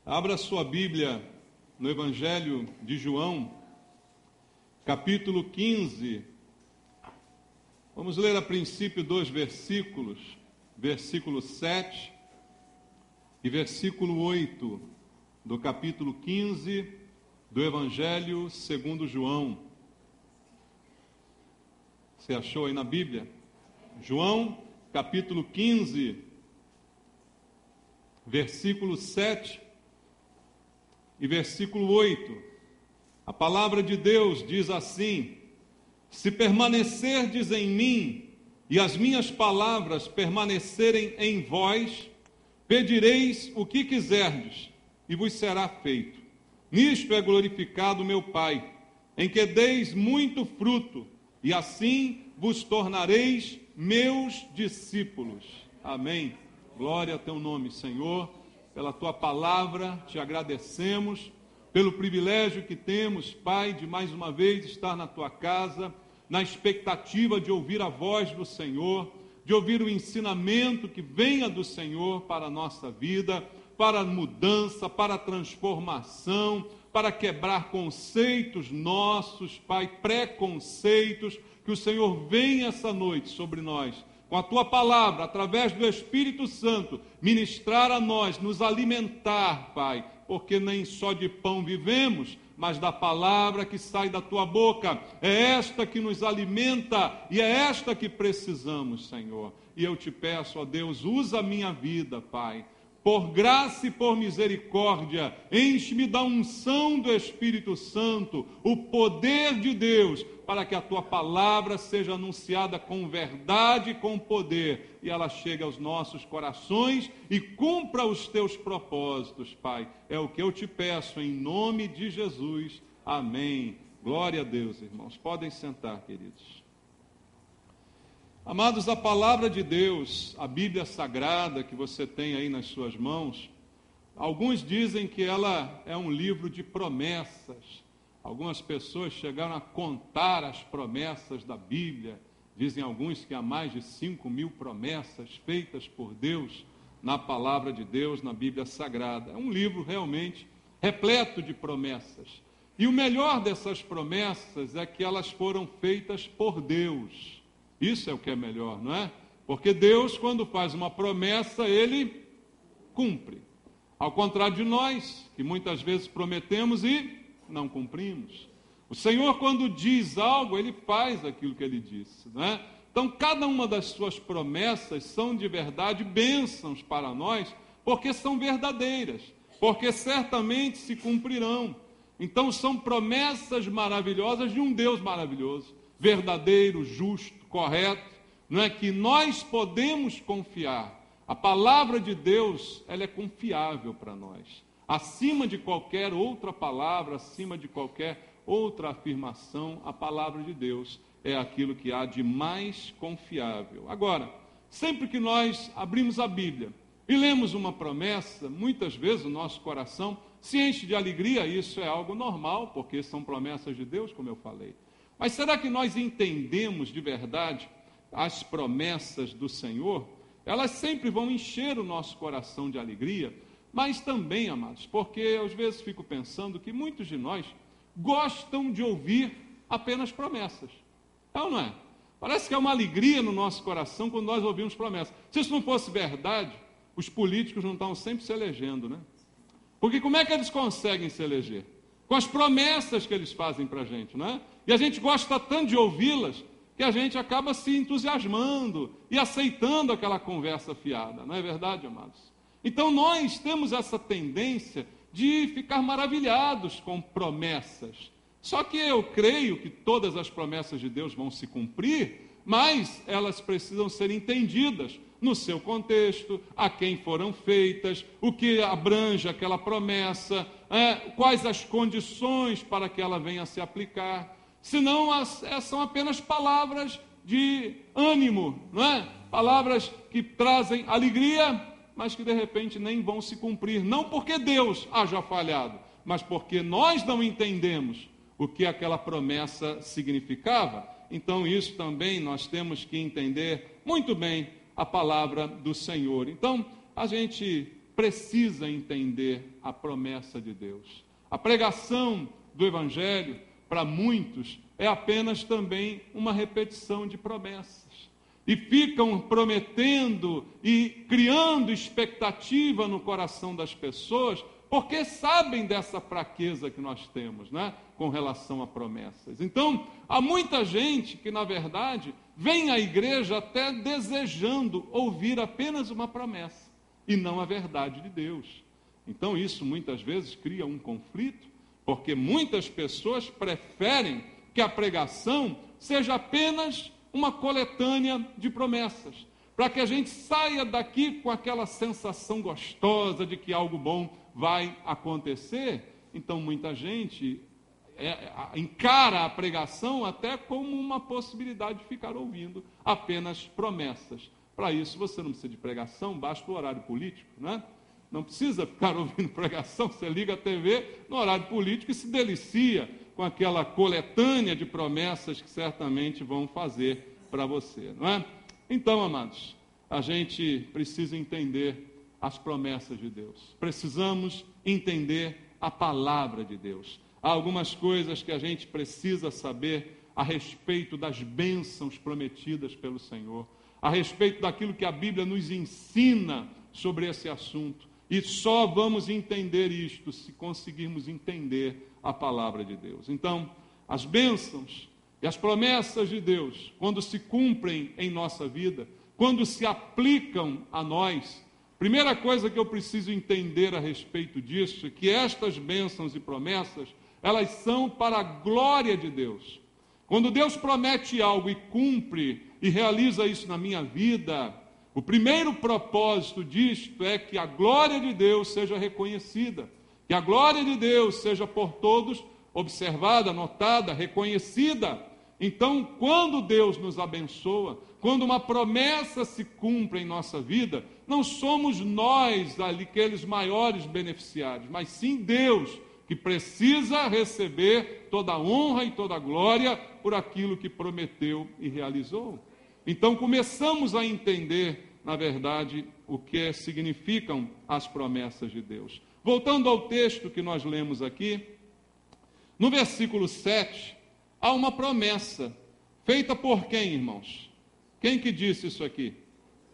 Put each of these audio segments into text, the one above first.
Abra sua Bíblia no Evangelho de João, capítulo 15. Vamos ler a princípio 2 versículos, versículo 7 e versículo 8 do capítulo 15 do Evangelho segundo João. Você achou aí na Bíblia? João, capítulo 15, versículo 7 e versículo 8. A palavra de Deus diz assim: se permanecerdes em mim e as minhas palavras permanecerem em vós, pedireis o que quiserdes e vos será feito. Nisto é glorificado meu Pai, em que deis muito fruto, e assim vos tornareis meus discípulos. Amém. Glória a teu nome, Senhor. Pela tua palavra te agradecemos, pelo privilégio que temos, Pai, de mais uma vez estar na tua casa, na expectativa de ouvir a voz do Senhor, de ouvir o ensinamento que venha do Senhor para a nossa vida, para a mudança, para a transformação, para quebrar conceitos nossos, Pai, preconceitos, que o Senhor venha essa noite sobre nós, com a tua palavra, através do Espírito Santo, ministrar a nós, nos alimentar, Pai, porque nem só de pão vivemos, mas da palavra que sai da tua boca. É esta que nos alimenta e é esta que precisamos, Senhor. E eu te peço, ó Deus, usa a minha vida, Pai, por graça e por misericórdia, enche-me da unção do Espírito Santo, o poder de Deus, para que a tua palavra seja anunciada com verdade e com poder, e ela chegue aos nossos corações e cumpra os teus propósitos, Pai. É o que eu te peço, em nome de Jesus. Amém. Glória a Deus, irmãos. Podem sentar, queridos. Amados, a palavra de Deus, a Bíblia Sagrada que você tem aí nas suas mãos, alguns dizem que ela é um livro de promessas. Algumas pessoas chegaram a contar as promessas da Bíblia. Dizem alguns que há mais de 5.000 promessas feitas por Deus na palavra de Deus, na Bíblia Sagrada. É um livro realmente repleto de promessas. E o melhor dessas promessas é que elas foram feitas por Deus. Isso é o que é melhor, não é? Porque Deus, quando faz uma promessa, Ele cumpre. Ao contrário de nós, que muitas vezes prometemos e não cumprimos. O Senhor, quando diz algo, Ele faz aquilo que Ele disse, não é? Então, cada uma das suas promessas são de verdade bênçãos para nós, porque são verdadeiras, porque certamente se cumprirão. Então, são promessas maravilhosas de um Deus maravilhoso, verdadeiro, justo, correto, não é, que nós podemos confiar. A palavra de Deus, ela é confiável para nós. Acima de qualquer outra palavra, acima de qualquer outra afirmação, a palavra de Deus é aquilo que há de mais confiável. Agora, sempre que nós abrimos a Bíblia e lemos uma promessa, muitas vezes o nosso coração se enche de alegria. Isso é algo normal, porque são promessas de Deus, como eu falei. Mas será que nós entendemos de verdade as promessas do Senhor? Elas sempre vão encher o nosso coração de alegria, mas também, amados, porque às vezes fico pensando que muitos de nós gostam de ouvir apenas promessas. É ou não é? Parece que é uma alegria no nosso coração quando nós ouvimos promessas. Se isso não fosse verdade, os políticos não estão sempre se elegendo, né? Porque como é que eles conseguem se eleger? Com as promessas que eles fazem para a gente, não é? E a gente gosta tanto de ouvi-las que a gente acaba se entusiasmando e aceitando aquela conversa fiada, não é verdade, amados? Então nós temos essa tendência de ficar maravilhados com promessas. Só que eu creio que todas as promessas de Deus vão se cumprir, mas elas precisam ser entendidas no seu contexto, a quem foram feitas, o que abrange aquela promessa, quais as condições para que ela venha a se aplicar. Senão são apenas palavras de ânimo, não é? Palavras que trazem alegria, mas que de repente nem vão se cumprir. Não porque Deus haja falhado, mas porque nós não entendemos o que aquela promessa significava. Então isso também nós temos que entender muito bem a palavra do Senhor. Então, a gente precisa entender a promessa de Deus. A pregação do Evangelho, para muitos, é apenas também uma repetição de promessas. E ficam prometendo e criando expectativa no coração das pessoas, porque sabem dessa fraqueza que nós temos, né, com relação a promessas. Então, há muita gente que, na verdade, vem à igreja até desejando ouvir apenas uma promessa, e não a verdade de Deus. Então, isso muitas vezes cria um conflito, porque muitas pessoas preferem que a pregação seja apenas uma coletânea de promessas, para que a gente saia daqui com aquela sensação gostosa de que algo bom vai acontecer. Então, muita gente encara a pregação até como uma possibilidade de ficar ouvindo apenas promessas. Para isso, você não precisa de pregação, basta o horário político, né? Não precisa ficar ouvindo pregação, você liga a TV no horário político e se delicia com aquela coletânea de promessas que certamente vão fazer para você, não é? Então, amados, a gente precisa entender as promessas de Deus. Precisamos entender a palavra de Deus. Há algumas coisas que a gente precisa saber a respeito das bênçãos prometidas pelo Senhor, a respeito daquilo que a Bíblia nos ensina sobre esse assunto. E só vamos entender isto se conseguirmos entender a palavra de Deus. Então, as bênçãos e as promessas de Deus, quando se cumprem em nossa vida, quando se aplicam a nós, primeira coisa que eu preciso entender a respeito disso é que estas bênçãos e promessas, elas são para a glória de Deus. Quando Deus promete algo e cumpre e realiza isso na minha vida, o primeiro propósito disto é que a glória de Deus seja reconhecida, que a glória de Deus seja por todos observada, notada, reconhecida. Então, quando Deus nos abençoa, quando uma promessa se cumpre em nossa vida, não somos nós ali aqueles maiores beneficiários, mas sim Deus, que precisa receber toda a honra e toda a glória por aquilo que prometeu e realizou. Então, começamos a entender, na verdade, o que significam as promessas de Deus. Voltando ao texto que nós lemos aqui, no versículo 7, há uma promessa, feita por quem, irmãos? Quem que disse isso aqui?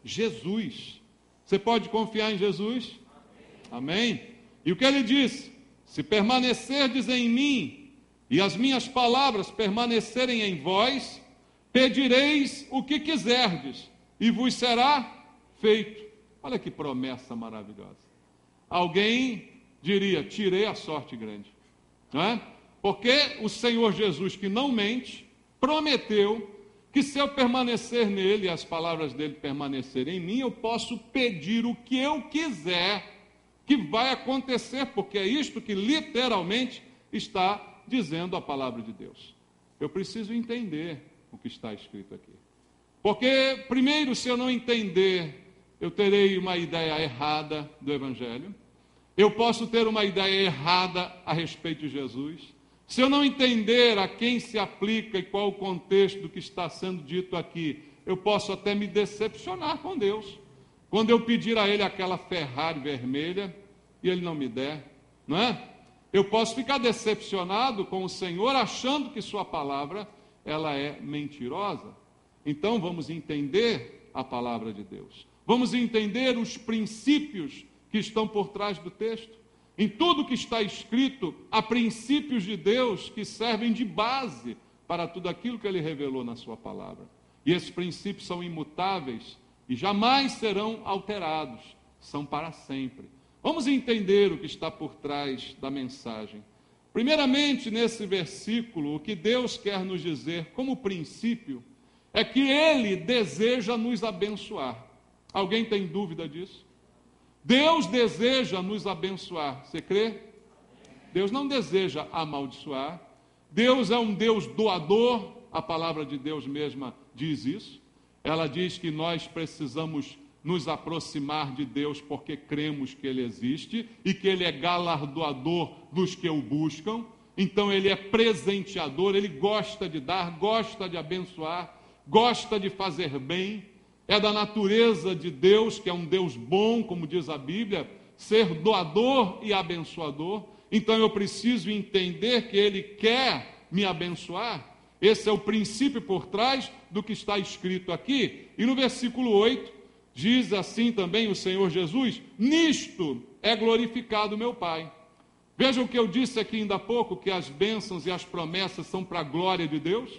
Jesus. Você pode confiar em Jesus? Amém? E o que ele disse? Se permanecerdes em mim, e as minhas palavras permanecerem em vós, pedireis o que quiserdes, e vos será feito. Olha que promessa maravilhosa. Alguém diria, tirei a sorte grande, não é? Porque o Senhor Jesus, que não mente, prometeu que se eu permanecer nele e as palavras dele permanecerem em mim, eu posso pedir o que eu quiser, que vai acontecer, porque é isto que literalmente está dizendo a palavra de Deus. Eu preciso entender o que está escrito aqui. Porque, primeiro, se eu não entender, eu terei uma ideia errada do Evangelho. Eu posso ter uma ideia errada a respeito de Jesus. Se eu não entender a quem se aplica e qual o contexto do que está sendo dito aqui, eu posso até me decepcionar com Deus. Quando eu pedir a Ele aquela Ferrari vermelha e Ele não me der, não é? Eu posso ficar decepcionado com o Senhor achando que Sua palavra ela é mentirosa. Então vamos entender a palavra de Deus. Vamos entender os princípios que estão por trás do texto. Em tudo que está escrito, há princípios de Deus que servem de base para tudo aquilo que Ele revelou na Sua palavra. E esses princípios são imutáveis e jamais serão alterados, são para sempre. Vamos entender o que está por trás da mensagem. Primeiramente, nesse versículo, o que Deus quer nos dizer como princípio é que Ele deseja nos abençoar. Alguém tem dúvida disso? Deus deseja nos abençoar. Você crê? Deus não deseja amaldiçoar. Deus é um Deus doador. A palavra de Deus mesma diz isso. Ela diz que nós precisamos nos aproximar de Deus porque cremos que Ele existe e que Ele é galardoador dos que o buscam. Então Ele é presenteador, Ele gosta de dar, gosta de abençoar, gosta de fazer bem. É da natureza de Deus, que é um Deus bom, como diz a Bíblia, ser doador e abençoador, então eu preciso entender que Ele quer me abençoar. Esse é o princípio por trás do que está escrito aqui. E no versículo 8, diz assim também o Senhor Jesus: nisto é glorificado meu Pai. Veja o que eu disse aqui ainda há pouco, que as bênçãos e as promessas são para a glória de Deus.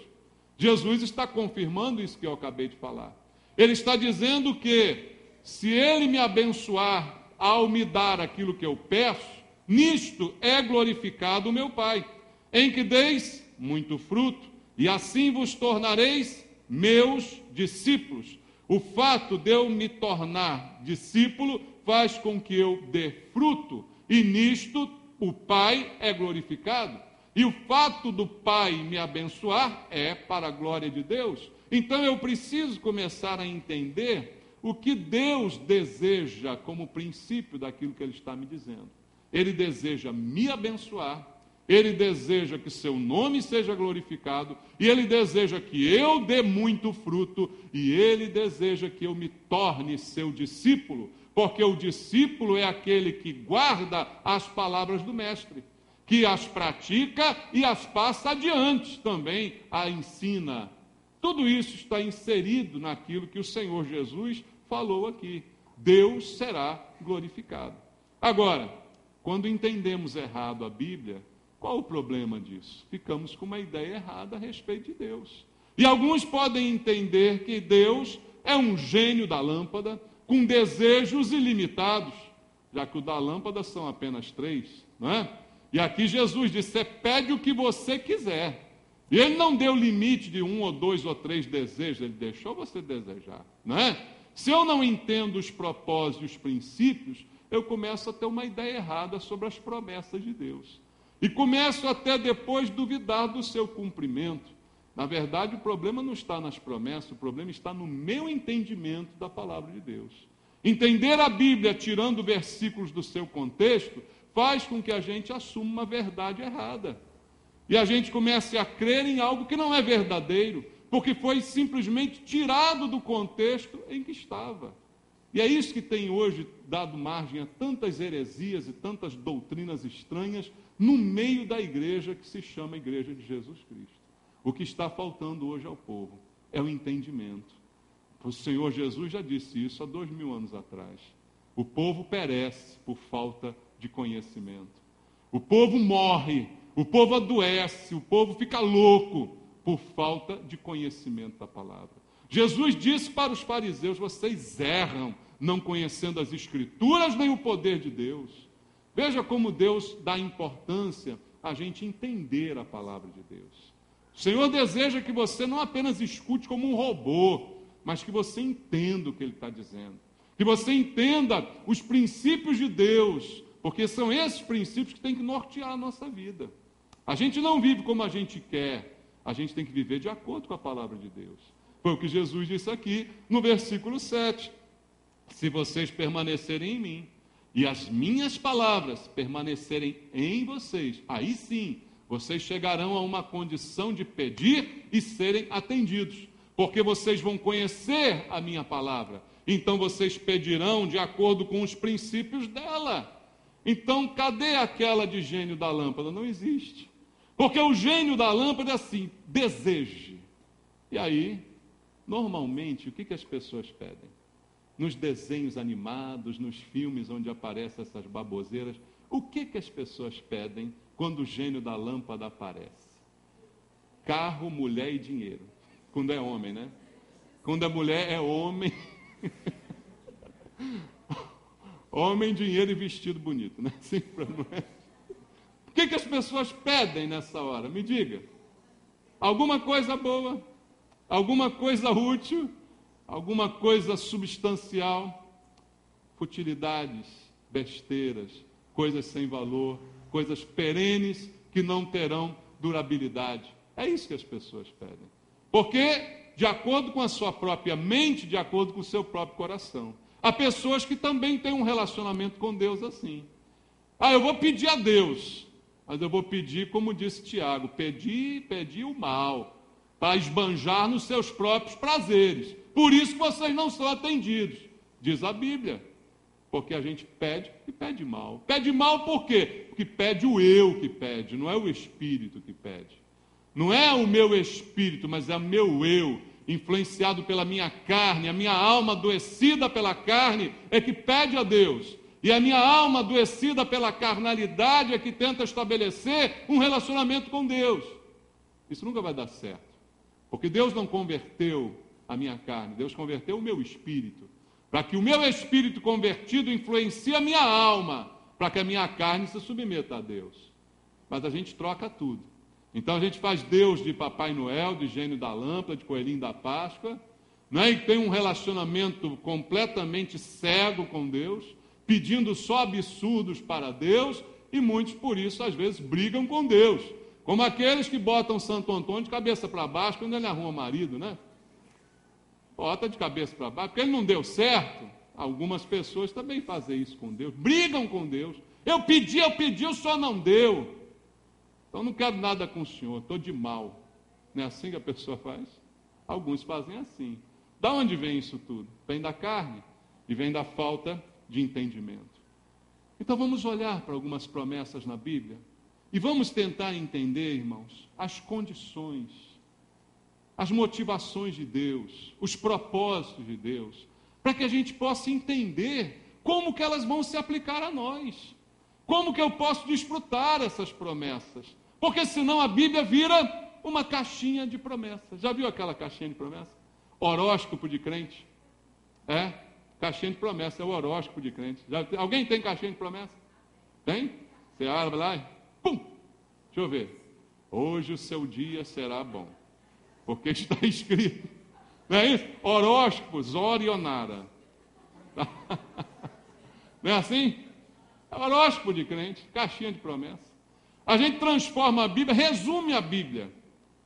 Jesus está confirmando isso que eu acabei de falar. Ele está dizendo que, se Ele me abençoar ao me dar aquilo que eu peço, nisto é glorificado o meu Pai, em que deis muito fruto, e assim vos tornareis meus discípulos. O fato de eu me tornar discípulo faz com que eu dê fruto, e nisto o Pai é glorificado. E o fato do Pai me abençoar é para a glória de Deus. Então eu preciso começar a entender o que Deus deseja como princípio daquilo que Ele está me dizendo. Ele deseja me abençoar, Ele deseja que seu nome seja glorificado, e Ele deseja que eu dê muito fruto, e Ele deseja que eu me torne seu discípulo, porque o discípulo é aquele que guarda as palavras do Mestre, que as pratica e as passa adiante também, a ensina. Tudo isso está inserido naquilo que o Senhor Jesus falou aqui. Deus será glorificado. Agora, quando entendemos errado a Bíblia, qual o problema disso? Ficamos com uma ideia errada a respeito de Deus. E alguns podem entender que Deus é um gênio da lâmpada, com desejos ilimitados, já que o da lâmpada são apenas 3, não é? E aqui Jesus disse: pede o que você quiser. E Ele não deu limite de 1 ou 2 ou 3 desejos, Ele deixou você desejar, não é? Se eu não entendo os propósitos e os princípios, eu começo a ter uma ideia errada sobre as promessas de Deus. E começo até depois duvidar do seu cumprimento. Na verdade, o problema não está nas promessas, o problema está no meu entendimento da palavra de Deus. Entender a Bíblia, tirando versículos do seu contexto, faz com que a gente assuma uma verdade errada. E a gente comece a crer em algo que não é verdadeiro, porque foi simplesmente tirado do contexto em que estava. E é isso que tem hoje dado margem a tantas heresias e tantas doutrinas estranhas no meio da igreja que se chama Igreja de Jesus Cristo. O que está faltando hoje ao povo é o entendimento. O Senhor Jesus já disse isso há 2000 anos atrás. O povo perece por falta de conhecimento. O povo morre, o povo adoece, o povo fica louco por falta de conhecimento da palavra. Jesus disse para os fariseus: vocês erram, não conhecendo as Escrituras nem o poder de Deus. Veja como Deus dá importância a gente entender a palavra de Deus. O Senhor deseja que você não apenas escute como um robô, mas que você entenda o que Ele está dizendo. Que você entenda os princípios de Deus, porque são esses princípios que têm que nortear a nossa vida. A gente não vive como a gente quer, a gente tem que viver de acordo com a palavra de Deus. Foi o que Jesus disse aqui no versículo 7. Se vocês permanecerem em mim, e as minhas palavras permanecerem em vocês, aí sim, vocês chegarão a uma condição de pedir e serem atendidos, porque vocês vão conhecer a minha palavra, então vocês pedirão de acordo com os princípios dela. Então, cadê aquela de gênio da lâmpada? Não existe, porque o gênio da lâmpada é assim: deseje. E aí, normalmente, o que as pessoas pedem? Nos desenhos animados, nos filmes onde aparecem essas baboseiras, o que as pessoas pedem quando o gênio da lâmpada aparece? Carro, mulher e dinheiro. Quando é homem, né? Quando é mulher, é homem. Homem, dinheiro e vestido bonito, né? Sim, para mulher. O que as pessoas pedem nessa hora? Me diga. Alguma coisa boa, alguma coisa útil, alguma coisa substancial, futilidades, besteiras, coisas sem valor, coisas perenes que não terão durabilidade. É isso que as pessoas pedem. Porque, de acordo com a sua própria mente, de acordo com o seu próprio coração. Há pessoas que também têm um relacionamento com Deus assim. Eu vou pedir a Deus, mas eu vou pedir, como disse Tiago, pedir o mal, para esbanjar nos seus próprios prazeres. Por isso vocês não são atendidos, diz a Bíblia. Porque a gente pede e pede mal. Pede mal por quê? Porque pede o eu que pede, não é o espírito que pede. Não é o meu espírito, mas é o meu eu, influenciado pela minha carne, a minha alma adoecida pela carne é que pede a Deus. E a minha alma adoecida pela carnalidade é que tenta estabelecer um relacionamento com Deus. Isso nunca vai dar certo. Porque Deus não converteu a minha carne, Deus converteu o meu espírito. Para que o meu espírito convertido influencie a minha alma, para que a minha carne se submeta a Deus. Mas a gente troca tudo. Então a gente faz Deus de Papai Noel, de gênio da lâmpada, de coelhinho da Páscoa, né? E tem um relacionamento completamente cego com Deus, pedindo só absurdos para Deus, e muitos por isso às vezes brigam com Deus, como aqueles que botam Santo Antônio de cabeça para baixo quando ele arruma marido, né? Bota de cabeça para baixo, porque ele não deu certo. Algumas pessoas também fazem isso com Deus, brigam com Deus. Eu pedi, o Senhor não deu. Então não quero nada com o Senhor, estou de mal. Não é assim que a pessoa faz? Alguns fazem assim. Da onde vem isso tudo? Vem da carne e vem da falta de entendimento. Então vamos olhar para algumas promessas na Bíblia e vamos tentar entender, irmãos, as condições, as motivações de Deus, os propósitos de Deus, para que a gente possa entender como que elas vão se aplicar a nós. Como que eu posso desfrutar essas promessas? Porque senão a Bíblia vira uma caixinha de promessas. Já viu aquela caixinha de promessas? Horóscopo de crente. É? Caixinha de promessa, é o horóscopo de crente. Alguém tem caixinha de promessa? Tem? Você abre lá e pum! Deixa eu ver. Hoje o seu dia será bom. Porque está escrito. Não é isso? Horóscopos, Orionara. Não é assim? É horóscopo de crente, caixinha de promessa. A gente transforma a Bíblia, resume a Bíblia.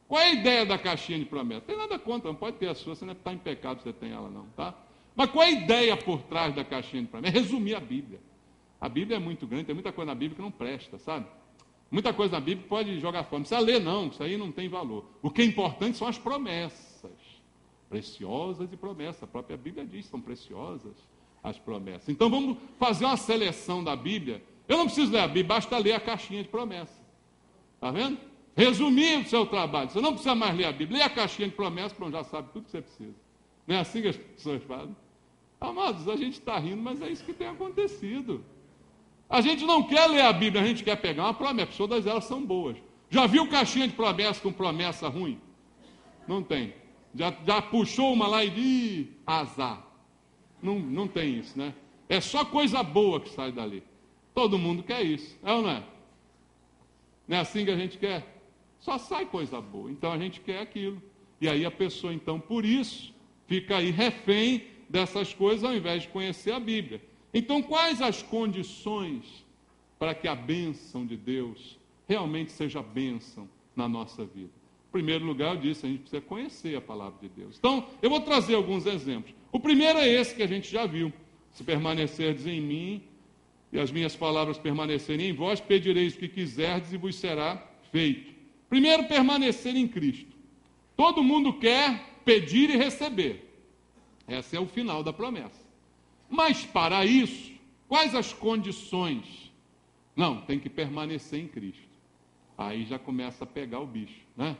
Qual é a ideia da caixinha de promessa? Não tem nada contra, não pode ter a sua, você não está em pecado, você tem ela não, tá? Mas qual é a ideia por trás da caixinha de promessa? É resumir a Bíblia. A Bíblia é muito grande, tem muita coisa na Bíblia que não presta, sabe? Muita coisa na Bíblia pode jogar fora. Não precisa ler não, isso aí não tem valor. O que é importante são as promessas. Preciosas e promessas. A própria Bíblia diz que são preciosas as promessas. Então vamos fazer uma seleção da Bíblia. Eu não preciso ler a Bíblia, basta ler a caixinha de promessa. Está vendo? Resumir o seu trabalho. Você não precisa mais ler a Bíblia. Lê a caixinha de promessa, pronto, já sabe tudo que você precisa. Não é assim que as pessoas fazem? Amados, a gente está rindo, mas é isso que tem acontecido. A gente não quer ler a Bíblia, a gente quer pegar uma promessa. Todas elas são boas. Já viu caixinha de promessa com promessa ruim? Não tem. Já puxou uma lá e diz, azar. Não tem isso, né? É só coisa boa que sai dali. Todo mundo quer isso, é ou não é? Não é assim que a gente quer? Só sai coisa boa, então a gente quer aquilo. E aí a pessoa, então, por isso, fica aí refém dessas coisas ao invés de conhecer a Bíblia. Então, quais as condições para que a bênção de Deus realmente seja bênção na nossa vida? Em primeiro lugar, eu disse, a gente precisa conhecer a palavra de Deus. Então, eu vou trazer alguns exemplos. O primeiro é esse que a gente já viu. Se permanecerdes em mim e as minhas palavras permanecerem em vós, pedireis o que quiserdes e vos será feito. Primeiro, permanecer em Cristo. Todo mundo quer pedir e receber. Esse é o final da promessa. Mas para isso, quais as condições? Não, tem que permanecer em Cristo. Aí já começa a pegar o bicho, né?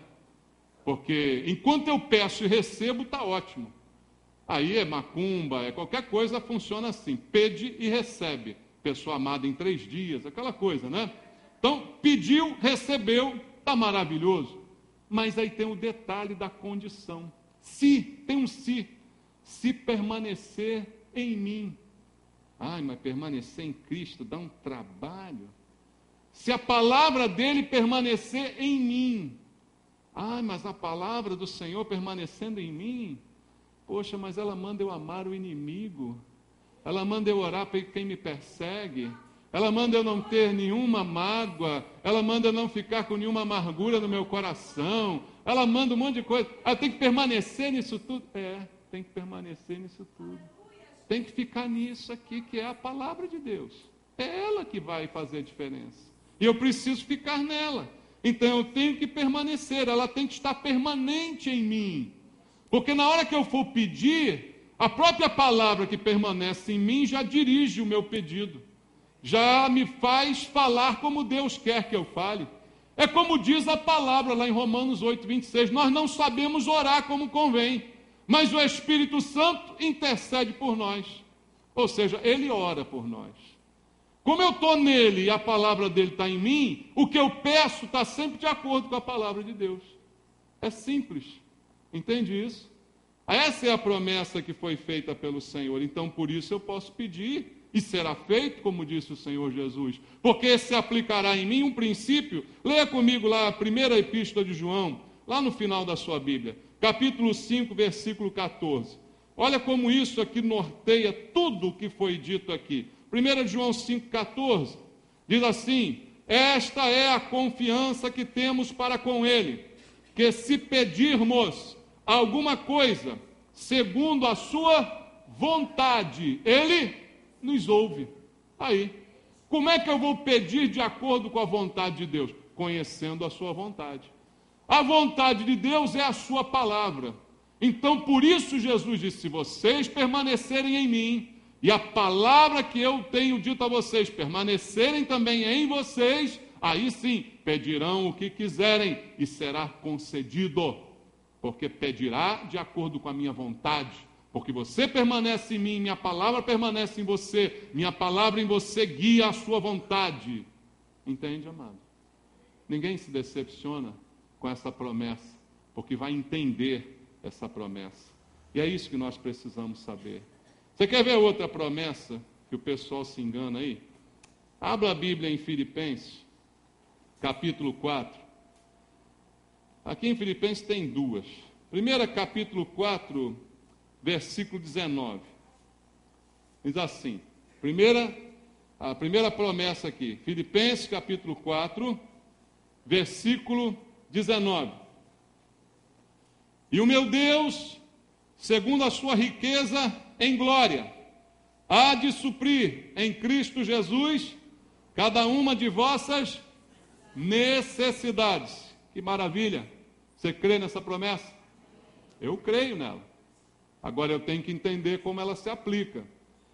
Porque enquanto eu peço e recebo, está ótimo. Aí é macumba, é qualquer coisa, funciona assim. Pede e recebe. Pessoa amada em 3 dias, aquela coisa, né? Então, pediu, recebeu, está maravilhoso. Mas aí tem o detalhe da condição. Tem um se permanecer em mim. Ai, mas permanecer em Cristo dá um trabalho. Se a palavra dele permanecer em mim. Ai, mas a palavra do Senhor permanecendo em mim. Poxa, mas ela manda eu amar o inimigo. Ela manda eu orar para quem me persegue. Ela manda eu não ter nenhuma mágoa. Ela manda eu não ficar com nenhuma amargura no meu coração. Ela manda um monte de coisa. Ela tem que permanecer nisso tudo. Tem que permanecer nisso tudo. Tem que ficar nisso aqui, que é a palavra de Deus. É ela que vai fazer a diferença. E eu preciso ficar nela. Então eu tenho que permanecer. Ela tem que estar permanente em mim. Porque na hora que eu for pedir, A própria palavra que permanece em mim já dirige o meu pedido, já me faz falar como Deus quer que eu fale. É como diz a palavra lá em Romanos 8:26, nós não sabemos orar como convém, mas o Espírito Santo intercede por nós. Ou seja, Ele ora por nós. Como eu estou nele e a palavra dele está em mim, o que eu peço está sempre de acordo com a palavra de Deus. É simples. Entende isso? Essa é a promessa que foi feita pelo Senhor. Então, por isso eu posso pedir e será feito, como disse o Senhor Jesus. Porque se aplicará em mim um princípio. Leia comigo lá a primeira epístola de João, lá no final da sua Bíblia. Capítulo 5, versículo 14. Olha como isso aqui norteia tudo o que foi dito aqui. 1 João 5,14 diz assim: esta é a confiança que temos para com Ele, que se pedirmos alguma coisa segundo a sua vontade, Ele nos ouve. Aí, como é que eu vou pedir de acordo com a vontade de Deus? Conhecendo a sua vontade. A vontade de Deus é a sua palavra. Então, por isso Jesus disse: se vocês permanecerem em mim, e a palavra que eu tenho dito a vocês permanecerem também em vocês, aí sim pedirão o que quiserem e será concedido, porque pedirá de acordo com a minha vontade, porque você permanece em mim, minha palavra permanece em você, minha palavra em você guia a sua vontade. Entende, amado? Ninguém se decepciona com essa promessa, porque vai entender essa promessa. E é isso que nós precisamos saber. Você quer ver outra promessa que o pessoal se engana aí? Abra a Bíblia em Filipenses, capítulo 4. Aqui em Filipenses tem duas. Primeira, capítulo 4, versículo 19. Diz assim, a primeira promessa aqui, Filipenses, capítulo 4, versículo 19. E o meu Deus, segundo a sua riqueza em glória, há de suprir em Cristo Jesus cada uma de vossas necessidades. Que maravilha! Você crê nessa promessa? Eu creio nela. Agora eu tenho que entender como ela se aplica.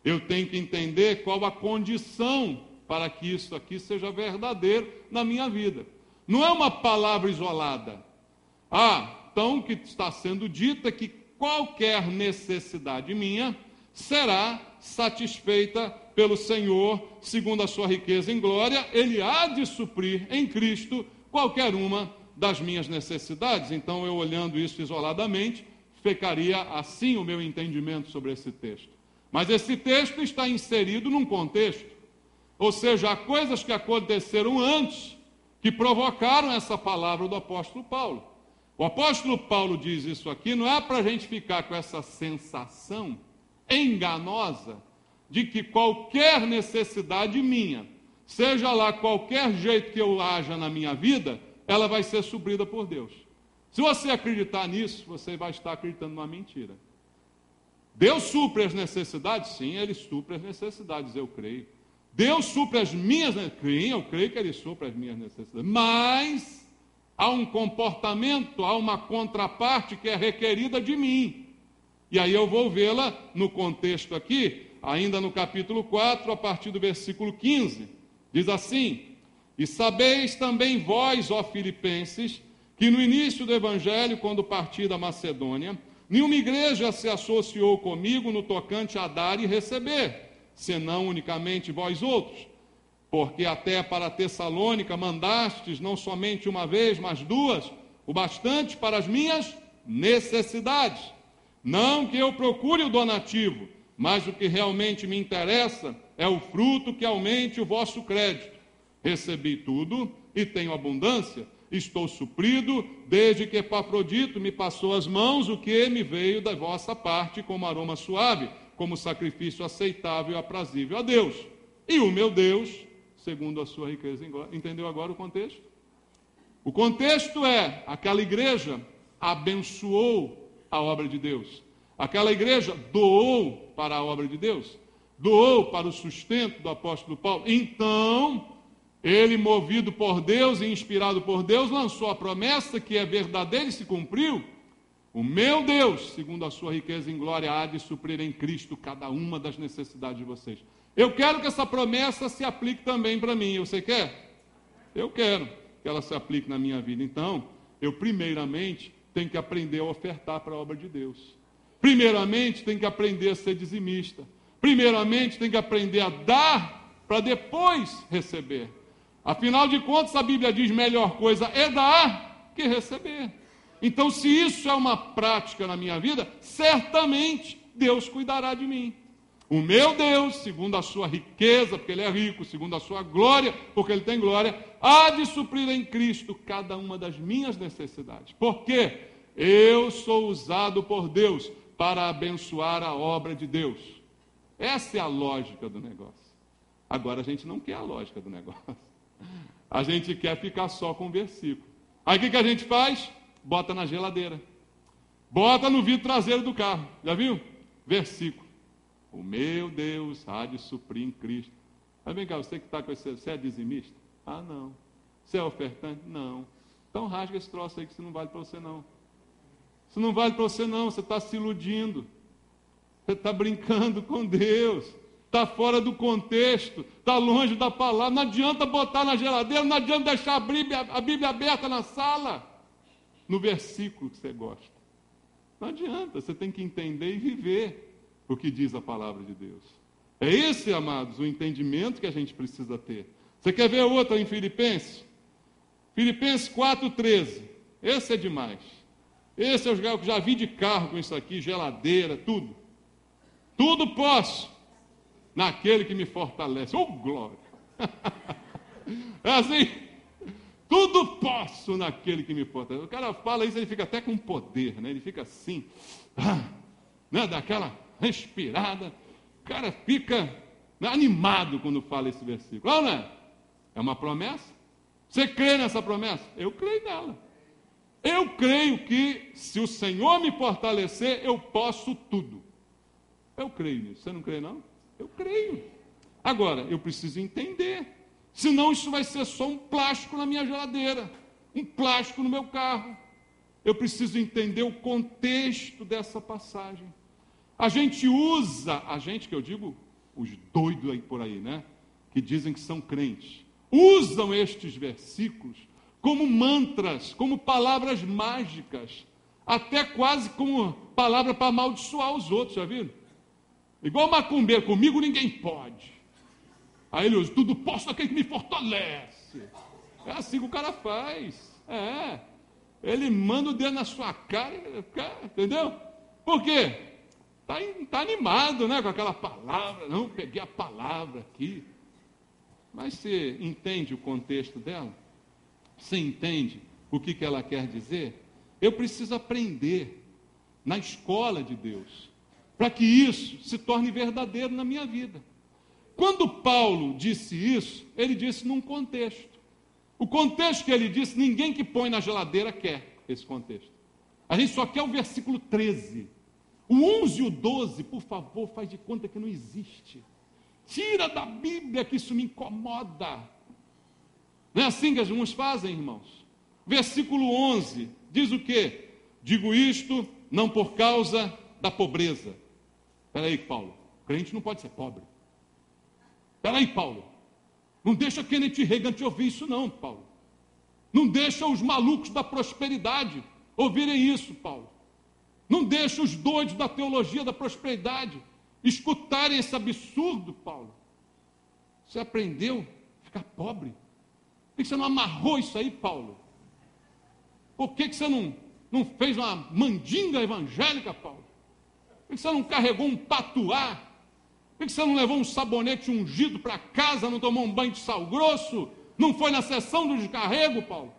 Eu tenho que entender qual a condição para que isso aqui seja verdadeiro na minha vida. Não é uma palavra isolada. Então que está sendo dita que qualquer necessidade minha será satisfeita pelo Senhor, segundo a sua riqueza em glória. Ele há de suprir em Cristo qualquer uma das minhas necessidades. Então, eu olhando isso isoladamente, ficaria assim o meu entendimento sobre esse texto. Mas esse texto está inserido num contexto. Ou seja, há coisas que aconteceram antes que provocaram essa palavra do apóstolo Paulo. O apóstolo Paulo diz isso aqui, não é para a gente ficar com essa sensação enganosa de que qualquer necessidade minha, seja lá qualquer jeito que eu haja na minha vida, ela vai ser suprida por Deus. Se você acreditar nisso, você vai estar acreditando numa mentira. Deus supre as necessidades? Sim, Ele supre as necessidades, eu creio. Deus supre as minhas necessidades? Sim, eu creio que Ele supre as minhas necessidades. Mas há um comportamento, há uma contraparte que é requerida de mim. E aí eu vou vê-la no contexto aqui, ainda no capítulo 4, a partir do versículo 15. Diz assim: e sabeis também vós, ó Filipenses, que no início do Evangelho, quando parti da Macedônia, nenhuma igreja se associou comigo no tocante a dar e receber, senão unicamente vós outros. Porque até para Tessalônica mandastes não somente uma vez, mas duas, o bastante para as minhas necessidades. Não que eu procure o donativo, mas o que realmente me interessa é o fruto que aumente o vosso crédito. Recebi tudo e tenho abundância, estou suprido, desde que Epafrodito me passou as mãos, o que me veio da vossa parte como aroma suave, como sacrifício aceitável e aprazível a Deus. E o meu Deus, segundo a sua riqueza em glória. Entendeu agora o contexto? O contexto é, aquela igreja abençoou a obra de Deus. Aquela igreja doou para a obra de Deus. Doou para o sustento do apóstolo Paulo. Então, ele, movido por Deus e inspirado por Deus, lançou a promessa que é verdadeira e se cumpriu. O meu Deus, segundo a sua riqueza em glória, há de suprir em Cristo cada uma das necessidades de vocês. Eu quero que essa promessa se aplique também para mim. Você quer? Eu quero que ela se aplique na minha vida. Então, eu primeiramente tenho que aprender a ofertar para a obra de Deus. Primeiramente, tenho que aprender a ser dizimista. Primeiramente, tenho que aprender a dar para depois receber. Afinal de contas, a Bíblia diz: melhor coisa é dar que receber. Então, se isso é uma prática na minha vida, certamente Deus cuidará de mim. O meu Deus, segundo a sua riqueza, porque Ele é rico, segundo a sua glória, porque Ele tem glória, há de suprir em Cristo cada uma das minhas necessidades. Porque eu sou usado por Deus para abençoar a obra de Deus. Essa é a lógica do negócio. Agora, a gente não quer a lógica do negócio. A gente quer ficar só com o versículo. Aí o que a gente faz? Bota na geladeira. Bota no vidro traseiro do carro. Já viu? Versículo. O meu Deus há de suprir em Cristo. Aí vem cá, você que está com esse... Você é dizimista? Ah, não. Você é ofertante? Não. Então rasga esse troço aí que isso não vale para você não. Isso não vale para você não. Você está se iludindo. Você está brincando com Deus. Está fora do contexto. Está longe da palavra. Não adianta botar na geladeira. Não adianta deixar a Bíblia aberta na sala. No versículo que você gosta. Não adianta, você tem que entender e viver o que diz a palavra de Deus. É esse, amados, o entendimento que a gente precisa ter. Você quer ver outra em Filipenses? Filipenses 4,13. Esse é demais. Esse eu já vi de carro com isso aqui, geladeira, tudo. Tudo posso naquele que me fortalece. Oh, glória! É assim... Tudo posso naquele que me fortalece. O cara fala isso, ele fica até com poder, né? Ele fica assim, né? Dá aquela respirada. O cara fica animado quando fala esse versículo. Não, né? É uma promessa. Você crê nessa promessa? Eu creio nela. Eu creio que se o Senhor me fortalecer, eu posso tudo. Eu creio nisso. Você não crê, não? Eu creio. Agora, eu preciso entender. Senão isso vai ser só um plástico na minha geladeira, um plástico no meu carro. Eu preciso entender o contexto dessa passagem. A gente usa, que eu digo, os doidos aí por aí, né? Que dizem que são crentes, usam estes versículos como mantras, como palavras mágicas, até quase como palavra para amaldiçoar os outros, já viram? Igual macumbeiro, comigo ninguém pode. Aí ele usa, tudo posso naquele que me fortalece. É assim que o cara faz. Ele manda o dedo na sua cara, entendeu? Por quê? Está animado, né, com aquela palavra. Não, peguei a palavra aqui. Mas você entende o contexto dela? Você entende o que ela quer dizer? Eu preciso aprender na escola de Deus, para que isso se torne verdadeiro na minha vida. Quando Paulo disse isso, ele disse num contexto. O contexto que ele disse, ninguém que põe na geladeira quer esse contexto. A gente só quer o versículo 13. O 11 e o 12, por favor, faz de conta que não existe. Tira da Bíblia que isso me incomoda. Não é assim que alguns fazem, irmãos? Versículo 11 diz o quê? Digo isto não por causa da pobreza. Espera aí, Paulo. O crente não pode ser pobre. Espera aí, Paulo. Não deixa Kenneth Reagan te ouvir isso não, Paulo. Não deixa os malucos da prosperidade ouvirem isso, Paulo. Não deixa os doidos da teologia da prosperidade escutarem esse absurdo, Paulo. Você aprendeu a ficar pobre? Por que você não amarrou isso aí, Paulo? Por que você não fez uma mandinga evangélica, Paulo? Por que você não carregou um patuá? Por que você não levou um sabonete ungido para casa, não tomou um banho de sal grosso? Não foi na sessão do descarrego, Paulo?